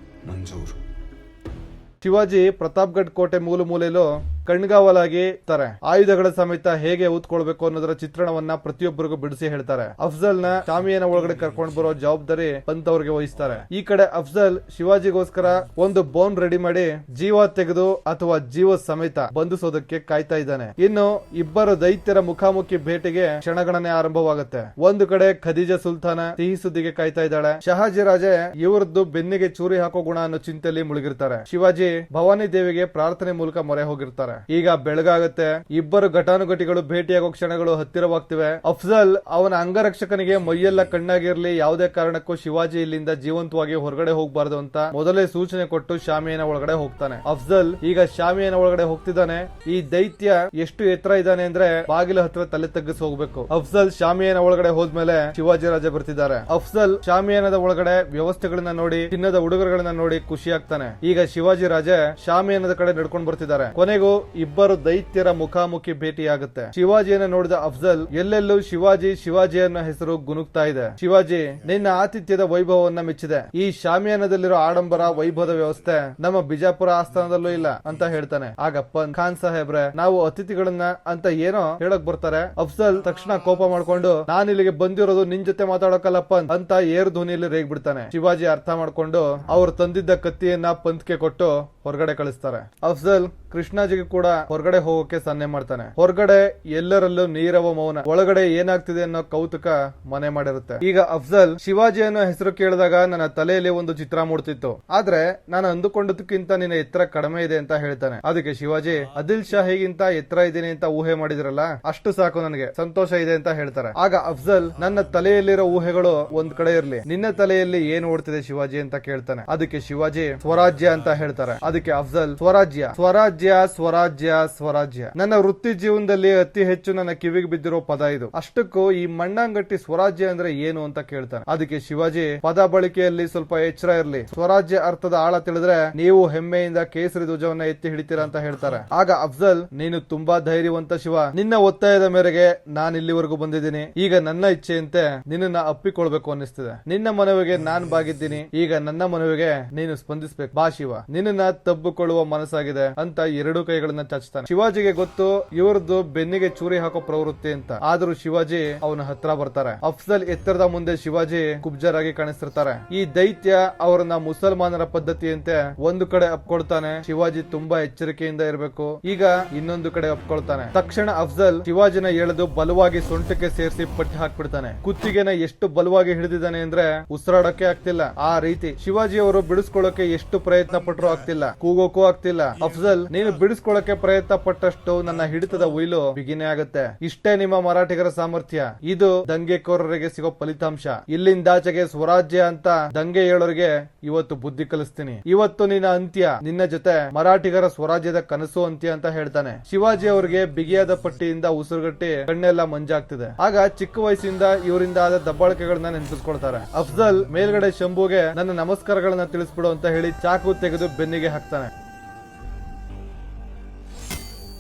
ಶಿವಾಜಿ ಪ್ರತಾಪ್ಗಢ್ ಕೋಟೆ ಮೂಲೆಯಲ್ಲೂ ಕಣ್ಗಾವಲಾಗಿ ಇರ್ತಾರೆ. ಆಯುಧಗಳ ಸಮೇತ ಹೇಗೆ ಊದ್ಕೊಳ್ಬೇಕು ಅನ್ನೋದರ ಚಿತ್ರಣವನ್ನ ಪ್ರತಿಯೊಬ್ಬರಿಗೂ ಬಿಡಿಸಿ ಹೇಳ್ತಾರೆ. ಅಫ್ಜಲ್ ನ ಶಾಮಿಯಾನ ಒಳಗಡೆ ಕರ್ಕೊಂಡು ಬರೋ ಜವಾಬ್ದಾರಿ ಪಂತ್ ಅವ್ರಿಗೆ ವಹಿಸ್ತಾರೆ. ಈ ಕಡೆ ಅಫ್ಜಲ್ ಶಿವಾಜಿಗೋಸ್ಕರ ಒಂದು ಬೋನ್ ರೆಡಿ ಮಾಡಿ ಜೀವ ತೆಗೆದು ಅಥವಾ ಜೀವ ಸಮೇತ ಬಂಧಿಸೋದಕ್ಕೆ ಕಾಯ್ತಾ ಇದ್ದಾನೆ. ಇನ್ನು ಇಬ್ಬರು ದೈತ್ಯರ ಮುಖಾಮುಖಿ ಭೇಟಿಗೆ ಕ್ಷಣಗಣನೆ ಆರಂಭವಾಗುತ್ತೆ. ಒಂದು ಕಡೆ ಖದೀಜಾ ಸುಲ್ತಾನ ಸಿಹಿ ಸುದ್ದಿಗೆ ಕಾಯ್ತಾ ಇದ್ದಾಳೆ. ಶಹಾಜಿ ರಾಜೆ ಇವರದ್ದು ಬೆನ್ನಿಗೆ ಚೂರಿ ಹಾಕೋ ಗುಣ ಅನ್ನೋ ಚಿಂತೆಯಲ್ಲಿ ಮುಳುಗಿರ್ತಾರೆ. ಶಿವಾಜಿ ಭವಾನಿ ದೇವಿಗೆ ಪ್ರಾರ್ಥನೆ ಮೂಲಕ ಮೊರೆ ಹೋಗಿರ್ತಾರೆ. ಈಗ ಬೆಳಗಾಗುತ್ತೆ. ಇಬ್ಬರು ಘಟಾನುಘಟಿಗಳು ಭೇಟಿಯಾಗೋ ಕ್ಷಣಗಳು ಹತ್ತಿರವಾಗ್ತಿವೆ. ಅಫ್ಜಲ್ ಅವನ ಅಂಗರಕ್ಷಕನಿಗೆ ಮೈಯೆಲ್ಲ ಕಣ್ಣಾಗಿರ್ಲಿ, ಯಾವುದೇ ಕಾರಣಕ್ಕೂ ಶಿವಾಜಿ ಇಲ್ಲಿಂದ ಜೀವಂತವಾಗಿ ಹೊರಗಡೆ ಹೋಗಬಾರದು ಅಂತ ಮೊದಲೇ ಸೂಚನೆ ಕೊಟ್ಟು ಶಾಮಿಯಾನ ಒಳಗಡೆ ಹೋಗ್ತಾನೆ. ಅಫ್ಜಲ್ ಈಗ ಶಾಮಿಯಾನ ಒಳಗಡೆ ಹೋಗ್ತಿದ್ದಾನೆ. ಈ ದೈತ್ಯ ಎಷ್ಟು ಎತ್ತರ ಇದ್ದಾನೆ ಅಂದ್ರೆ ಬಾಗಿಲು ಹತ್ರ ತಲೆ ತಗ್ಗಿಸಿ ಹೋಗ್ಬೇಕು. ಅಫ್ಜಲ್ ಶಾಮಿಯಾನ ಒಳಗಡೆ ಹೋದ್ಮೇಲೆ ಶಿವಾಜಿ ರಾಜ ಬರ್ತಿದ್ದಾರೆ. ಅಫ್ಜಲ್ ಶಾಮಿಯಾನದ ಒಳಗಡೆ ವ್ಯವಸ್ಥೆಗಳನ್ನ ನೋಡಿ, ಚಿನ್ನದ ಉಡುಗೊರೆಗಳನ್ನ ನೋಡಿ ಖುಷಿ ಆಗ್ತಾನೆ. ಈಗ ಶಿವಾಜಿ ರಾಜ ಶಾಮಿಯಾನದ ಕಡೆ ನಡ್ಕೊಂಡು ಬರ್ತಿದ್ದಾರೆ. ಕೊನೆಗೂ ಇಬ್ಬರು ದೈತ್ಯರ ಮುಖಾಮುಖಿ ಭೇಟಿಯಾಗುತ್ತೆ. ಶಿವಾಜಿಯನ್ನ ನೋಡಿದ ಅಫ್ಜಲ್ ಎಲ್ಲೆಲ್ಲೂ ಶಿವಾಜಿ ಅನ್ನೋ ಹೆಸರು ಗುನುಗ್ತಾ ಇದೆ. ಶಿವಾಜಿ, ನಿನ್ನ ಆತಿಥ್ಯದ ವೈಭವವನ್ನ ಮೆಚ್ಚಿದೆ. ಈ ಶಾಮಿಯಾನದಲ್ಲಿರೋ ಆಡಂಬರ ವೈಭವದ ವ್ಯವಸ್ಥೆ ನಮ್ಮ ಬಿಜಾಪುರ ಆಸ್ಥಾನದಲ್ಲೂ ಇಲ್ಲ ಅಂತ ಹೇಳ್ತಾನೆ. ಆಗ ಪಂತ್, ಖಾನ್ ಸಾಹೇಬ್ರೆ ನಾವು ಅತಿಥಿಗಳನ್ನ ಅಂತ ಏನೋ ಹೇಳಕ್ ಬರ್ತಾರೆ. ಅಫ್ಜಲ್ ತಕ್ಷಣ ಕೋಪ ಮಾಡ್ಕೊಂಡು ನಾನು ಇಲ್ಲಿಗೆ ಬಂದಿರೋದು ನಿನ್ ಜೊತೆ ಮಾತಾಡೋಕಲ್ಲ ಪಂತ್ ಅಂತ ಏರ್ ಧ್ವನಿಯಲ್ಲಿ ರೇಗ್ ಬಿಡ್ತಾನೆ. ಶಿವಾಜಿ ಅರ್ಥ ಮಾಡ್ಕೊಂಡು ಅವ್ರು ತಂದಿದ್ದ ಕತ್ತಿಯನ್ನ ಪಂತ್ಗೆ ಕೊಟ್ಟು ಹೊರಗಡೆ ಕಳಿಸ್ತಾರೆ. ಅಫ್ಜಲ್ ಕೃಷ್ಣಾಜಿಗೆ ಕೂಡ ಹೊರಗಡೆ ಹೋಗೋಕೆ ಸನ್ನೆ ಮಾಡ್ತಾನೆ. ಹೊರಗಡೆ ಎಲ್ಲರಲ್ಲೂ ನೀರವ ಮೌನ, ಒಳಗಡೆ ಏನಾಗ್ತಿದೆ ಅನ್ನೋ ಕೌತುಕ ಮನೆ ಮಾಡಿರುತ್ತೆ. ಈಗ ಅಫ್ಜಲ್ ಶಿವಾಜಿ ಅನ್ನೋ ಹೆಸರು ಕೇಳಿದಾಗ ನನ್ನ ತಲೆಯಲ್ಲಿ ಒಂದು ಚಿತ್ರ ಮೂಡ್ತಿತ್ತು, ಆದ್ರೆ ನಾನು ಅಂದುಕೊಂಡದಕ್ಕಿಂತ ನಿನ್ನ ಎತ್ತರ ಕಡಿಮೆ ಇದೆ ಅಂತ ಹೇಳ್ತಾನೆ. ಅದಕ್ಕೆ ಶಿವಾಜಿ ಆದಿಲ್ ಶಾಹಿಗಿಂತ ಎತ್ತರ ಇದ್ದೀನಿ ಅಂತ ಊಹೆ ಮಾಡಿದ್ರಲ್ಲ, ಅಷ್ಟು ಸಾಕು, ನನಗೆ ಸಂತೋಷ ಇದೆ ಅಂತ ಹೇಳ್ತಾರೆ. ಆಗ ಅಫ್ಜಲ್ ನನ್ನ ತಲೆಯಲ್ಲಿರೋ ಊಹೆಗಳು ಒಂದ್ ಕಡೆ ಇರ್ಲಿ, ನಿನ್ನ ತಲೆಯಲ್ಲಿ ಏನು ಓಡ್ತಿದೆ ಶಿವಾಜಿ ಅಂತ ಕೇಳ್ತಾನೆ. ಅದಕ್ಕೆ ಶಿವಾಜಿ ಸ್ವರಾಜ್ಯ ಅಂತ ಹೇಳ್ತಾರೆ. ಅದಕ್ಕೆ ಅಫ್ಜಲ್ ಸ್ವರಾಜ್ಯ ಸ್ವರಾಜ್ಯ ಸ್ವರಾಜ್ಯ ಸ್ವರಾಜ್ಯ ನನ್ನ ವೃತ್ತಿ ಜೀವನದಲ್ಲಿ ಅತಿ ಹೆಚ್ಚು ನನ್ನ ಕಿವಿಗೆ ಬಿದ್ದಿರೋ ಪದ ಇದು. ಅಷ್ಟಕ್ಕೂ ಈ ಮಣ್ಣಂಗಟ್ಟಿ ಸ್ವರಾಜ್ಯ ಅಂದ್ರೆ ಏನು ಅಂತ ಕೇಳ್ತಾನೆ. ಅದಕ್ಕೆ ಶಿವಾಜಿ ಪದ ಬಳಕೆಯಲ್ಲಿ ಸ್ವಲ್ಪ ಎಚ್ಚರ ಇರ್ಲಿ, ಸ್ವರಾಜ್ಯ ಅರ್ಥದ ಆಳ ತಿಳಿದ್ರೆ ನೀವು ಹೆಮ್ಮೆಯಿಂದ ಕೇಸರಿ ಧ್ವಜವನ್ನ ಎತ್ತಿ ಹಿಡಿತೀರಾ ಅಂತ ಹೇಳ್ತಾರೆ. ಆಗ ಅಫ್ಜಲ್ ನೀನು ತುಂಬಾ ಧೈರ್ಯವಂತ ಶಿವ, ನಿನ್ನ ಒತ್ತಾಯದ ಮೇರೆಗೆ ನಾನು ಇಲ್ಲಿವರೆಗೂ ಬಂದಿದ್ದೀನಿ. ಈಗ ನನ್ನ ಇಚ್ಛೆಯಂತೆ ನಿನ್ನ ಅಪ್ಪಿಕೊಳ್ಬೇಕು ಅನ್ನಿಸ್ತಿದೆ. ನಿನ್ನ ಮನವಿಗೆ ನಾನ್ ಬಾಗಿದ್ದೀನಿ, ಈಗ ನನ್ನ ಮನವಿಗೆ ನೀನು ಸ್ಪಂದಿಸಬೇಕು. ಬಾ ಶಿವ, ನಿನ್ನ ತಬ್ಬಿಕೊಳ್ಳುವ ಮನಸ್ಸಾಗಿದೆ ಅಂತ ಎರಡು ಕೈಗಳನ್ನ ಚಾಚ್ತಾನೆ. ಶಿವಾಜಿಗೆ ಗೊತ್ತು ಇವ್ರದ್ದು ಬೆನ್ನಿಗೆ ಚೂರಿ ಹಾಕೋ ಪ್ರವೃತ್ತಿ ಅಂತ, ಆದ್ರೂ ಶಿವಾಜಿ ಅವನ ಹತ್ರ ಬರ್ತಾರೆ. ಅಫ್ಜಲ್ ಎತ್ತರದ ಮುಂದೆ ಶಿವಾಜಿ ಕುಬ್ಜರಾಗಿ ಕಾಣಿಸ್ತಿರ್ತಾರೆ. ಈ ದೈತ್ಯ ಅವರನ್ನ ಮುಸಲ್ಮಾನರ ಪದ್ಧತಿಯಂತೆ ಒಂದು ಕಡೆ ಅಪ್ಕೊಳ್ತಾನೆ. ಶಿವಾಜಿ ತುಂಬಾ ಎಚ್ಚರಿಕೆಯಿಂದ ಇರಬೇಕು. ಈಗ ಇನ್ನೊಂದು ಕಡೆ ಅಪ್ಕೊಳ್ತಾನೆ. ತಕ್ಷಣ ಅಫ್ಜಲ್ ಶಿವಾಜಿನ ಎಳೆದು ಬಲವಾಗಿ ಸೊಂಟಕ್ಕೆ ಸೇರಿಸಿ ಪಟ್ಟಿ ಹಾಕ್ಬಿಡ್ತಾನೆ. ಕುತ್ತಿಗೆನ ಎಷ್ಟು ಬಲವಾಗಿ ಹಿಡಿದಿದ್ದಾನೆ ಅಂದ್ರೆ ಉಸಿರಾಡಕ್ಕೆ ಆಗ್ತಿಲ್ಲ. ಆ ರೀತಿ ಶಿವಾಜಿ ಅವರು ಬಿಡಿಸ್ಕೊಳ್ಳೋಕೆ ಎಷ್ಟು ಪ್ರಯತ್ನ ಪಟ್ಟರು ಆಗ್ತಿಲ್ಲ, ಕೂಗೋಕೂ ಆಗ್ತಿಲ್ಲ. ಅಫ್ಜಲ್ ನೀನು ಬಿಡಿಸ್ಕೊಳ್ಳೋಕೆ ಪ್ರಯತ್ನ ಪಟ್ಟಷ್ಟು ನನ್ನ ಹಿಡಿತದ ಉಯಿಲು ಬಿಗಿನೆ ಆಗುತ್ತೆ. ಇಷ್ಟೇ ನಿಮ್ಮ ಮರಾಠಿಗರ ಸಾಮರ್ಥ್ಯ, ಇದು ದಂಗೆಕೋರರಿಗೆ ಸಿಗೋ ಫಲಿತಾಂಶ. ಇಲ್ಲಿಂದಾಚೆಗೆ ಸ್ವರಾಜ್ಯ ಅಂತ ದಂಗೆ ಹೇಳೋರಿಗೆ ಇವತ್ತು ಬುದ್ಧಿ ಕಲಿಸ್ತೀನಿ. ಇವತ್ತು ನಿನ್ನ ಅಂತ್ಯ, ನಿನ್ನ ಜೊತೆ ಮರಾಠಿಗರ ಸ್ವರಾಜ್ಯದ ಕನಸು ಅಂತ್ಯ ಅಂತ ಹೇಳ್ತಾನೆ. ಶಿವಾಜಿ ಅವರಿಗೆ ಬಿಗಿಯಾದ ಪಟ್ಟಿಯಿಂದ ಉಸಿರುಗಟ್ಟಿ ಕಣ್ಣೆಲ್ಲ ಮಂಜಾಗ್ತಿದೆ. ಆಗ ಚಿಕ್ಕ ವಯಸ್ಸಿಂದ ಇವರಿಂದ ಆದ ದಬ್ಬಾಳಿಕೆಗಳನ್ನ ನೆನಪಿಸ್ಕೊಳ್ತಾರೆ. ಅಫ್ಜಲ್ ಮೇಲ್ಗಡೆ ಶಂಭುಗೆ ನನ್ನ ನಮಸ್ಕಾರಗಳನ್ನ ತಿಳಿಸ್ಬಿಡು ಅಂತ ಹೇಳಿ ಚಾಕು ತೆಗೆದು ಬೆನ್ನಿಗೆ ಹಾಕ್ತಾನೆ.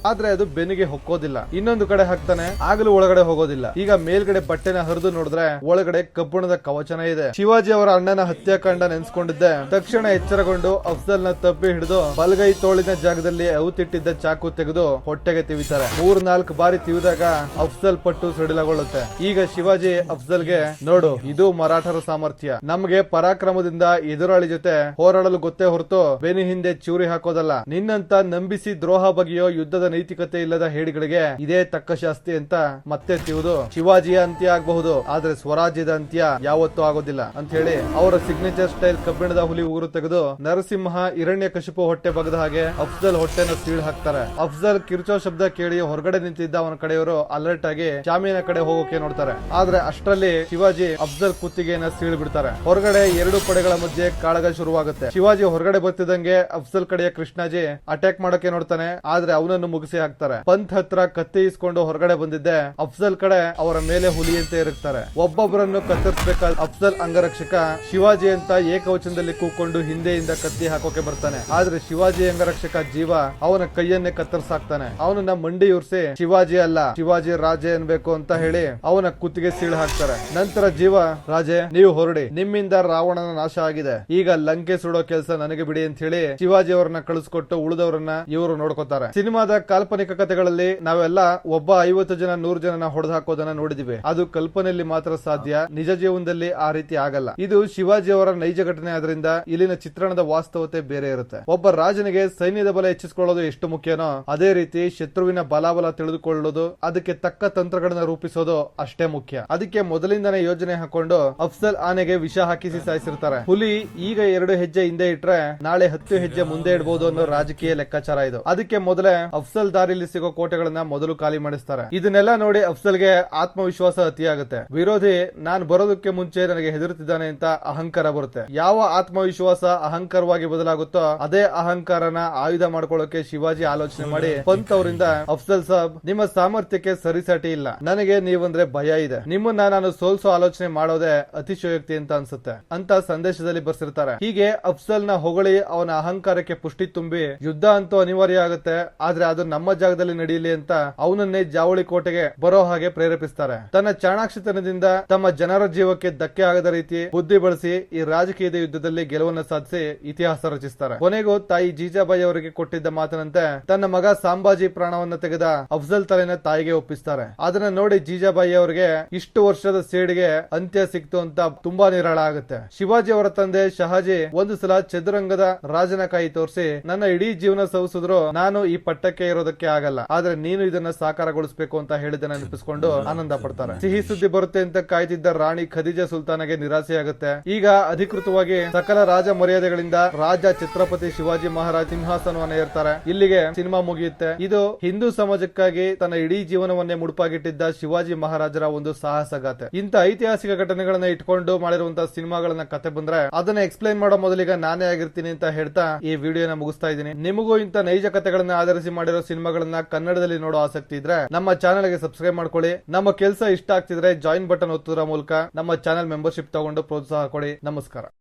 ಆದ್ರೆ ಅದು ಬೆನ್ನಿಗೆ ಹೊಕ್ಕೋದಿಲ್ಲ. ಇನ್ನೊಂದು ಕಡೆ ಹಾಕ್ತಾನೆ, ಆಗಲೂ ಒಳಗಡೆ ಹೋಗೋದಿಲ್ಲ. ಈಗ ಮೇಲ್ಗಡೆ ಬಟ್ಟೆನ ಹರಿದು ನೋಡಿದ್ರೆ ಒಳಗಡೆ ಕಬ್ಬಿಣದ ಕವಚನ ಇದೆ. ಶಿವಾಜಿ ಅವರ ಅಣ್ಣನ ಹತ್ಯಾಕಾಂಡ ನೆನ್ಸ್ಕೊಂಡಿದ್ದೆ ತಕ್ಷಣ ಎಚ್ಚರಗೊಂಡು ಅಫ್ಜಲ್ ನ ತಪ್ಪಿ ಹಿಡಿದು ಬಲಗೈ ತೋಳಿನ ಜಾಗದಲ್ಲಿ ಅವತಿಟ್ಟಿದ್ದ ಚಾಕು ತೆಗೆದು ಹೊಟ್ಟೆಗೆ ತಿವಿತಾರೆ. 3-4 ಬಾರಿ ತಿವಿದಾಗ ಅಫ್ಜಲ್ ಪಟ್ಟು ಸಡಿಲಗೊಳ್ಳುತ್ತೆ. ಈಗ ಶಿವಾಜಿ ಅಫ್ಜಲ್ಗೆ, ನೋಡು ಇದು ಮರಾಠರ ಸಾಮರ್ಥ್ಯ, ನಮ್ಗೆ ಪರಾಕ್ರಮದಿಂದ ಎದುರಾಳಿ ಜೊತೆ ಹೋರಾಡಲು ಗೊತ್ತೇ ಹೊರತು ಬೆನ್ನಿ ಹಿಂದೆ ಚೂರಿ ಹಾಕೋದಲ್ಲ. ನಿನ್ನಂತ ನಂಬಿಸಿ ದ್ರೋಹ ಬಗೆಯೋ ಯುದ್ಧದ ನೈತಿಕತೆ ಇಲ್ಲದ ಹೇಡಿಗಳಿಗೆ ಇದೇ ತಕ್ಕ ಶಾಸ್ತಿ ಅಂತ ಮತ್ತೆ ತಿವಿದು ಶಿವಾಜಿಯ ಅಂತ್ಯ ಆಗಬಹುದು, ಆದ್ರೆ ಸ್ವರಾಜ್ಯದ ಅಂತ್ಯ ಯಾವತ್ತೂ ಆಗೋದಿಲ್ಲ ಅಂತ ಹೇಳಿ ಅವರ ಸಿಗ್ನೇಚರ್ ಸ್ಟೈಲ್ ಕಬ್ಬಿಣದ ಹುಲಿ ಉಗುರು ತೆಗೆದು ನರಸಿಂಹ ಹಿರಣ್ಯ ಕಶಿಪು ಹೊಟ್ಟೆ ಬಗದ ಹಾಗೆ ಅಫ್ಜಲ್ ಹೊಟ್ಟೆನ ಸೀಳ್ ಹಾಕ್ತಾರೆ. ಅಫ್ಜಲ್ ಕಿರ್ಚೋ ಶಬ್ದ ಕೇಳಿ ಹೊರಗಡೆ ನಿಂತಿದ್ದ ಅವನ ಕಡೆಯವರು ಅಲರ್ಟ್ ಆಗಿ ಶಾಮಿಯಾನ ಕಡೆ ಹೋಗೋಕೆ ನೋಡ್ತಾರೆ. ಆದ್ರೆ ಅಷ್ಟರಲ್ಲಿ ಶಿವಾಜಿ ಅಫ್ಜಲ್ ಕುತ್ತಿಗೆಯನ್ನ ಸೀಳ್ ಬಿಡ್ತಾರೆ. ಹೊರಗಡೆ ಎರಡು ಪಡೆಗಳ ಮಧ್ಯೆ ಕಾಳಗ ಶುರುವಾಗುತ್ತೆ. ಶಿವಾಜಿ ಹೊರಗಡೆ ಬರ್ತಿದ್ದಂಗೆ ಅಫ್ಜಲ್ ಕಡೆಯ ಕೃಷ್ಣಾಜಿ ಅಟ್ಯಾಕ್ ಮಾಡೋಕೆ ನೋಡ್ತಾನೆ, ಆದ್ರೆ ಅವನನ್ನು ಮುಗಿಸಿ ಹಾಕ್ತಾರೆ. ಪಂತ್ ಹತ್ರ ಕತ್ತಿ ಇಸ್ಕೊಂಡು ಹೊರಗಡೆ ಬಂದಿದ್ದೆ ಅಫ್ಜಲ್ ಕಡೆ ಅವರ ಮೇಲೆ ಹುಲಿಯಂತೆ ಇರುತ್ತಾರೆ. ಒಬ್ಬೊಬ್ಬರನ್ನು ಕತ್ತರಿಸಬೇಕಾದ ಅಫ್ಜಲ್ ಅಂಗರಕ್ಷಕ ಶಿವಾಜಿ ಅಂತ ಏಕವಚನದಲ್ಲಿ ಕೂಕೊಂಡು ಹಿಂದೆಯಿಂದ ಕತ್ತಿ ಹಾಕೋಕೆ ಬರ್ತಾನೆ. ಆದ್ರೆ ಶಿವಾಜಿ ಅಂಗರಕ್ಷಕ ಜೀವ ಅವನ ಕೈಯನ್ನೇ ಕತ್ತರಿಸಾಕ್ತಾನೆ. ಅವನನ್ನ ಮಂಡಿ ಉರ್ಸಿ ಶಿವಾಜಿ ಅಲ್ಲ ಶಿವಾಜಿ ರಾಜೆ ಅನ್ಬೇಕು ಅಂತ ಹೇಳಿ ಅವನ ಕುತ್ತಿಗೆ ಸೀಳು ಹಾಕ್ತಾರೆ. ನಂತರ ಜೀವ, ರಾಜೆ ನೀವು ಹೊರಡಿ, ನಿಮ್ಮಿಂದ ರಾವಣನ ನಾಶ ಆಗಿದೆ, ಈಗ ಲಂಕೆ ಸುಡೋ ಕೆಲಸ ನನಗೆ ಬಿಡಿ ಅಂತ ಹೇಳಿ ಶಿವಾಜಿ ಅವರನ್ನ ಕಳಿಸ್ಕೊಟ್ಟು ಉಳಿದವರನ್ನ ಇವರು ನೋಡ್ಕೋತಾರೆ. ಸಿನಿಮಾದ ಕಾಲ್ಪನಿಕ ಕಥೆಗಳಲ್ಲಿ ನಾವೆಲ್ಲ ಒಬ್ಬ 50 ಜನ 100 ಜನನ ಹೊಡೆದು ಹಾಕೋದನ್ನ ನೋಡಿದಿವಿ. ಅದು ಕಲ್ಪನೆಯಲ್ಲಿ ಮಾತ್ರ ಸಾಧ್ಯ, ನಿಜ ಜೀವನದಲ್ಲಿ ಆ ರೀತಿ ಆಗಲ್ಲ. ಇದು ಶಿವಾಜಿ ಅವರ ನೈಜ ಘಟನೆ ಆದ್ರಿಂದ ಇಲ್ಲಿನ ಚಿತ್ರಣದ ವಾಸ್ತವತೆ ಬೇರೆ ಇರುತ್ತೆ. ಒಬ್ಬ ರಾಜನಿಗೆ ಸೈನ್ಯದ ಬಲ ಹೆಚ್ಚಿಸಿಕೊಳ್ಳೋದು ಎಷ್ಟು ಮುಖ್ಯನೋ ಅದೇ ರೀತಿ ಶತ್ರುವಿನ ಬಲಾಬಲ ತಿಳಿದುಕೊಳ್ಳೋದು, ಅದಕ್ಕೆ ತಕ್ಕ ತಂತ್ರಗಳನ್ನ ರೂಪಿಸೋದು ಅಷ್ಟೇ ಮುಖ್ಯ. ಅದಕ್ಕೆ ಮೊದಲಿಂದನೇ ಯೋಜನೆ ಹಾಕೊಂಡು ಅಫ್ಜಲ್ ಆನೆಗೆ ವಿಷ ಹಾಕಿಸಿ ಸಾಯಿಸಿರ್ತಾರೆ. ಹುಲಿ ಈಗ 2 ಹೆಜ್ಜೆ ಹಿಂದೆ ಇಟ್ರೆ ನಾಳೆ 10 ಹೆಜ್ಜೆ ಮುಂದೆ ಇಡಬಹುದು ಅನ್ನೋ ರಾಜಕೀಯ ಲೆಕ್ಕಾಚಾರ ಇದು. ಅದಕ್ಕೆ ಮೊದಲೇ ಅಫ್ಜಲ್ ದಾರಿಲಿ ಸಿಗೋ ಕೋಟೆಗಳನ್ನ ಮೊದಲು ಖಾಲಿ ಮಾಡಿಸ್ತಾರೆ. ಇದನ್ನೆಲ್ಲ ನೋಡಿ ಅಫ್ಜಲ್ಗೆ ಆತ್ಮವಿಶ್ವಾಸ ಅತಿಯಾಗುತ್ತೆ. ವಿರೋಧಿ ನಾನ್ ಬರೋದಕ್ಕೆ ಮುಂಚೆ ನನಗೆ ಹೆದರುತ್ತಿದ್ದಾನೆ ಅಂತ ಅಹಂಕಾರ ಬರುತ್ತೆ. ಯಾವ ಆತ್ಮವಿಶ್ವಾಸ ಅಹಂಕಾರವಾಗಿ ಬದಲಾಗುತ್ತೋ ಅದೇ ಅಹಂಕಾರನ ಆಯುಧ ಮಾಡ್ಕೊಳ್ಳೋಕೆ ಶಿವಾಜಿ ಆಲೋಚನೆ ಮಾಡಿ ಪಂತ್ ಅವರಿಂದ, ಅಫ್ಜಲ್ ಸಾಬ್ ನಿಮ್ಮ ಸಾಮರ್ಥ್ಯಕ್ಕೆ ಸರಿಸಾಟಿ ಇಲ್ಲ, ನನಗೆ ನೀವಂದ್ರೆ ಭಯ ಇದೆ, ನಿಮ್ಮನ್ನ ನಾನು ಸೋಲ್ಸೋ ಆಲೋಚನೆ ಮಾಡೋದೇ ಅತಿಶಯೋಕ್ತಿ ಅಂತ ಅನ್ಸುತ್ತೆ ಅಂತ ಸಂದೇಶದಲ್ಲಿ ಬರ್ಸಿರ್ತಾರೆ. ಹೀಗೆ ಅಫ್ಜಲ್ ನ ಹೊಗಳಿ ಅವನ ಅಹಂಕಾರಕ್ಕೆ ಪುಷ್ಟಿ ತುಂಬಿ ಯುದ್ಧ ಅಂತೂ ಅನಿವಾರ್ಯ ಆಗುತ್ತೆ, ಆದ್ರೆ ಅದು ನಮ್ಮ ಜಾಗದಲ್ಲಿ ನಡೆಯಲಿ ಅಂತ ಅವನನ್ನೇ ಜಾವಳಿ ಕೋಟೆಗೆ ಬರೋ ಹಾಗೆ ಪ್ರೇರೇಪಿಸ್ತಾರೆ. ತನ್ನ ಚಾಣಾಕ್ಷತನದಿಂದ ತಮ್ಮ ಜನರ ಜೀವಕ್ಕೆ ಧಕ್ಕೆ ಆಗದ ರೀತಿ ಬುದ್ಧಿ ಬಳಸಿ ಈ ರಾಜಕೀಯದ ಯುದ್ಧದಲ್ಲಿ ಗೆಲುವನ್ನು ಸಾಧಿಸಿ ಇತಿಹಾಸ ರಚಿಸ್ತಾರೆ. ಕೊನೆಗೂ ತಾಯಿ ಜೀಜಾಬಾಯಿ ಅವರಿಗೆ ಕೊಟ್ಟಿದ್ದ ಮಾತಿನಂತೆ ತನ್ನ ಮಗ ಸಾಂಬಾಜಿ ಪ್ರಾಣವನ್ನ ತೆಗೆದ ಅಫ್ಜಲ್ ತಲೆನ ತಾಯಿಗೆ ಒಪ್ಪಿಸ್ತಾರೆ. ಅದನ್ನ ನೋಡಿ ಜೀಜಾಬಾಯಿ ಅವರಿಗೆ ಇಷ್ಟು ವರ್ಷದ ಸೇಡಿಗೆ ಅಂತ್ಯ ಸಿಕ್ತು ಅಂತ ತುಂಬಾ ನಿರಾಳ ಆಗುತ್ತೆ. ಶಿವಾಜಿ ಅವರ ತಂದೆ ಶಹಾಜಿ ಒಂದು ಸಲ ಚದುರಂಗದ ರಾಜನ ಕೈ ತೋರಿಸಿ ನನ್ನ ಇಡೀ ಜೀವನ ಸವಿಸಿದ್ರು ನಾನು ಈ ಪಟ್ಟಕ್ಕೆ ಇರೋದಕ್ಕೆ ಆಗಲ್ಲ, ಆದ್ರೆ ನೀನು ಇದನ್ನ ಸಾಕಾರಗೊಳಿಸಬೇಕು ಅಂತ ಹೇಳಿದ ನೆನಪಿಸಿಕೊಂಡು ಆನಂದ ಪಡ್ತಾರೆ. ಸಿಹಿ ಸುದ್ದಿ ಬರುತ್ತೆ ಅಂತ ಕಾಯ್ತಿದ್ದ ರಾಣಿ ಖದೀಜಾ ಸುಲ್ತಾನಗೆ ನಿರಾಸೆಯಾಗುತ್ತೆ. ಈಗ ಅಧಿಕೃತವಾಗಿ ಸಕಲ ರಾಜ ಮರ್ಯಾದೆಗಳಿಂದ ರಾಜ ಛತ್ರಪತಿ ಶಿವಾಜಿ ಮಹಾರಾಜ್ ಸಿಂಹಾಸನವನ್ನ ಏರ್ತಾರೆ. ಇಲ್ಲಿಗೆ ಸಿನಿಮಾ ಮುಗಿಯುತ್ತೆ. ಇದು ಹಿಂದೂ ಸಮಾಜಕ್ಕಾಗಿ ತನ್ನ ಇಡೀ ಜೀವನವನ್ನೇ ಮುಡುಪಾಗಿಟ್ಟಿದ್ದ ಶಿವಾಜಿ ಮಹಾರಾಜರ ಒಂದು ಸಾಹಸಗಾಥೆ. ಇಂತ ಐತಿಹಾಸಿಕ ಘಟನೆಗಳನ್ನ ಇಟ್ಕೊಂಡು ಮಾಡಿರುವಂತಹ ಸಿನಿಮಾಗಳನ್ನ ಕತೆ ಬಂದ್ರೆ ಅದನ್ನ ಎಕ್ಸ್ಪ್ಲೈನ್ ಮಾಡೋ ಮೊದಲಿಗೆ ನಾನೇ ಆಗಿರ್ತೀನಿ ಅಂತ ಹೇಳ್ತಾ ಈ ವಿಡಿಯೋನ ಮುಗಿಸ್ತಾ ಇದ್ದೀನಿ. ನಿಮಗೂ ಇಂತ ನೈಜ ಕಥೆಗಳನ್ನ ಆಧರಿಸಿ ಮಾಡಿರೋ ಸಿನಿಮಾಗಳನ್ನ ಕನ್ನಡದಲ್ಲಿ ನೋಡೋ ಆಸಕ್ತಿ ಇದ್ರೆ ನಮ್ಮ ಚಾನೆಲ್ ಗೆ ಸಬ್ಸ್ಕ್ರೈಬ್ ಮಾಡ್ಕೊಳ್ಳಿ. ನಮ್ಮ ಕೆಲಸ ಇಷ್ಟ ಆಗ್ತಿದ್ರೆ ಜಾಯಿನ್ ಬಟನ್ ಒತ್ತುವುದರ ಮೂಲಕ ನಮ್ಮ ಚಾನೆಲ್ ಮೆಂಬರ್ಶಿಪ್ ತಗೊಂಡು ಪ್ರೋತ್ಸಾಹ ಕೊಡಿ. ನಮಸ್ಕಾರ.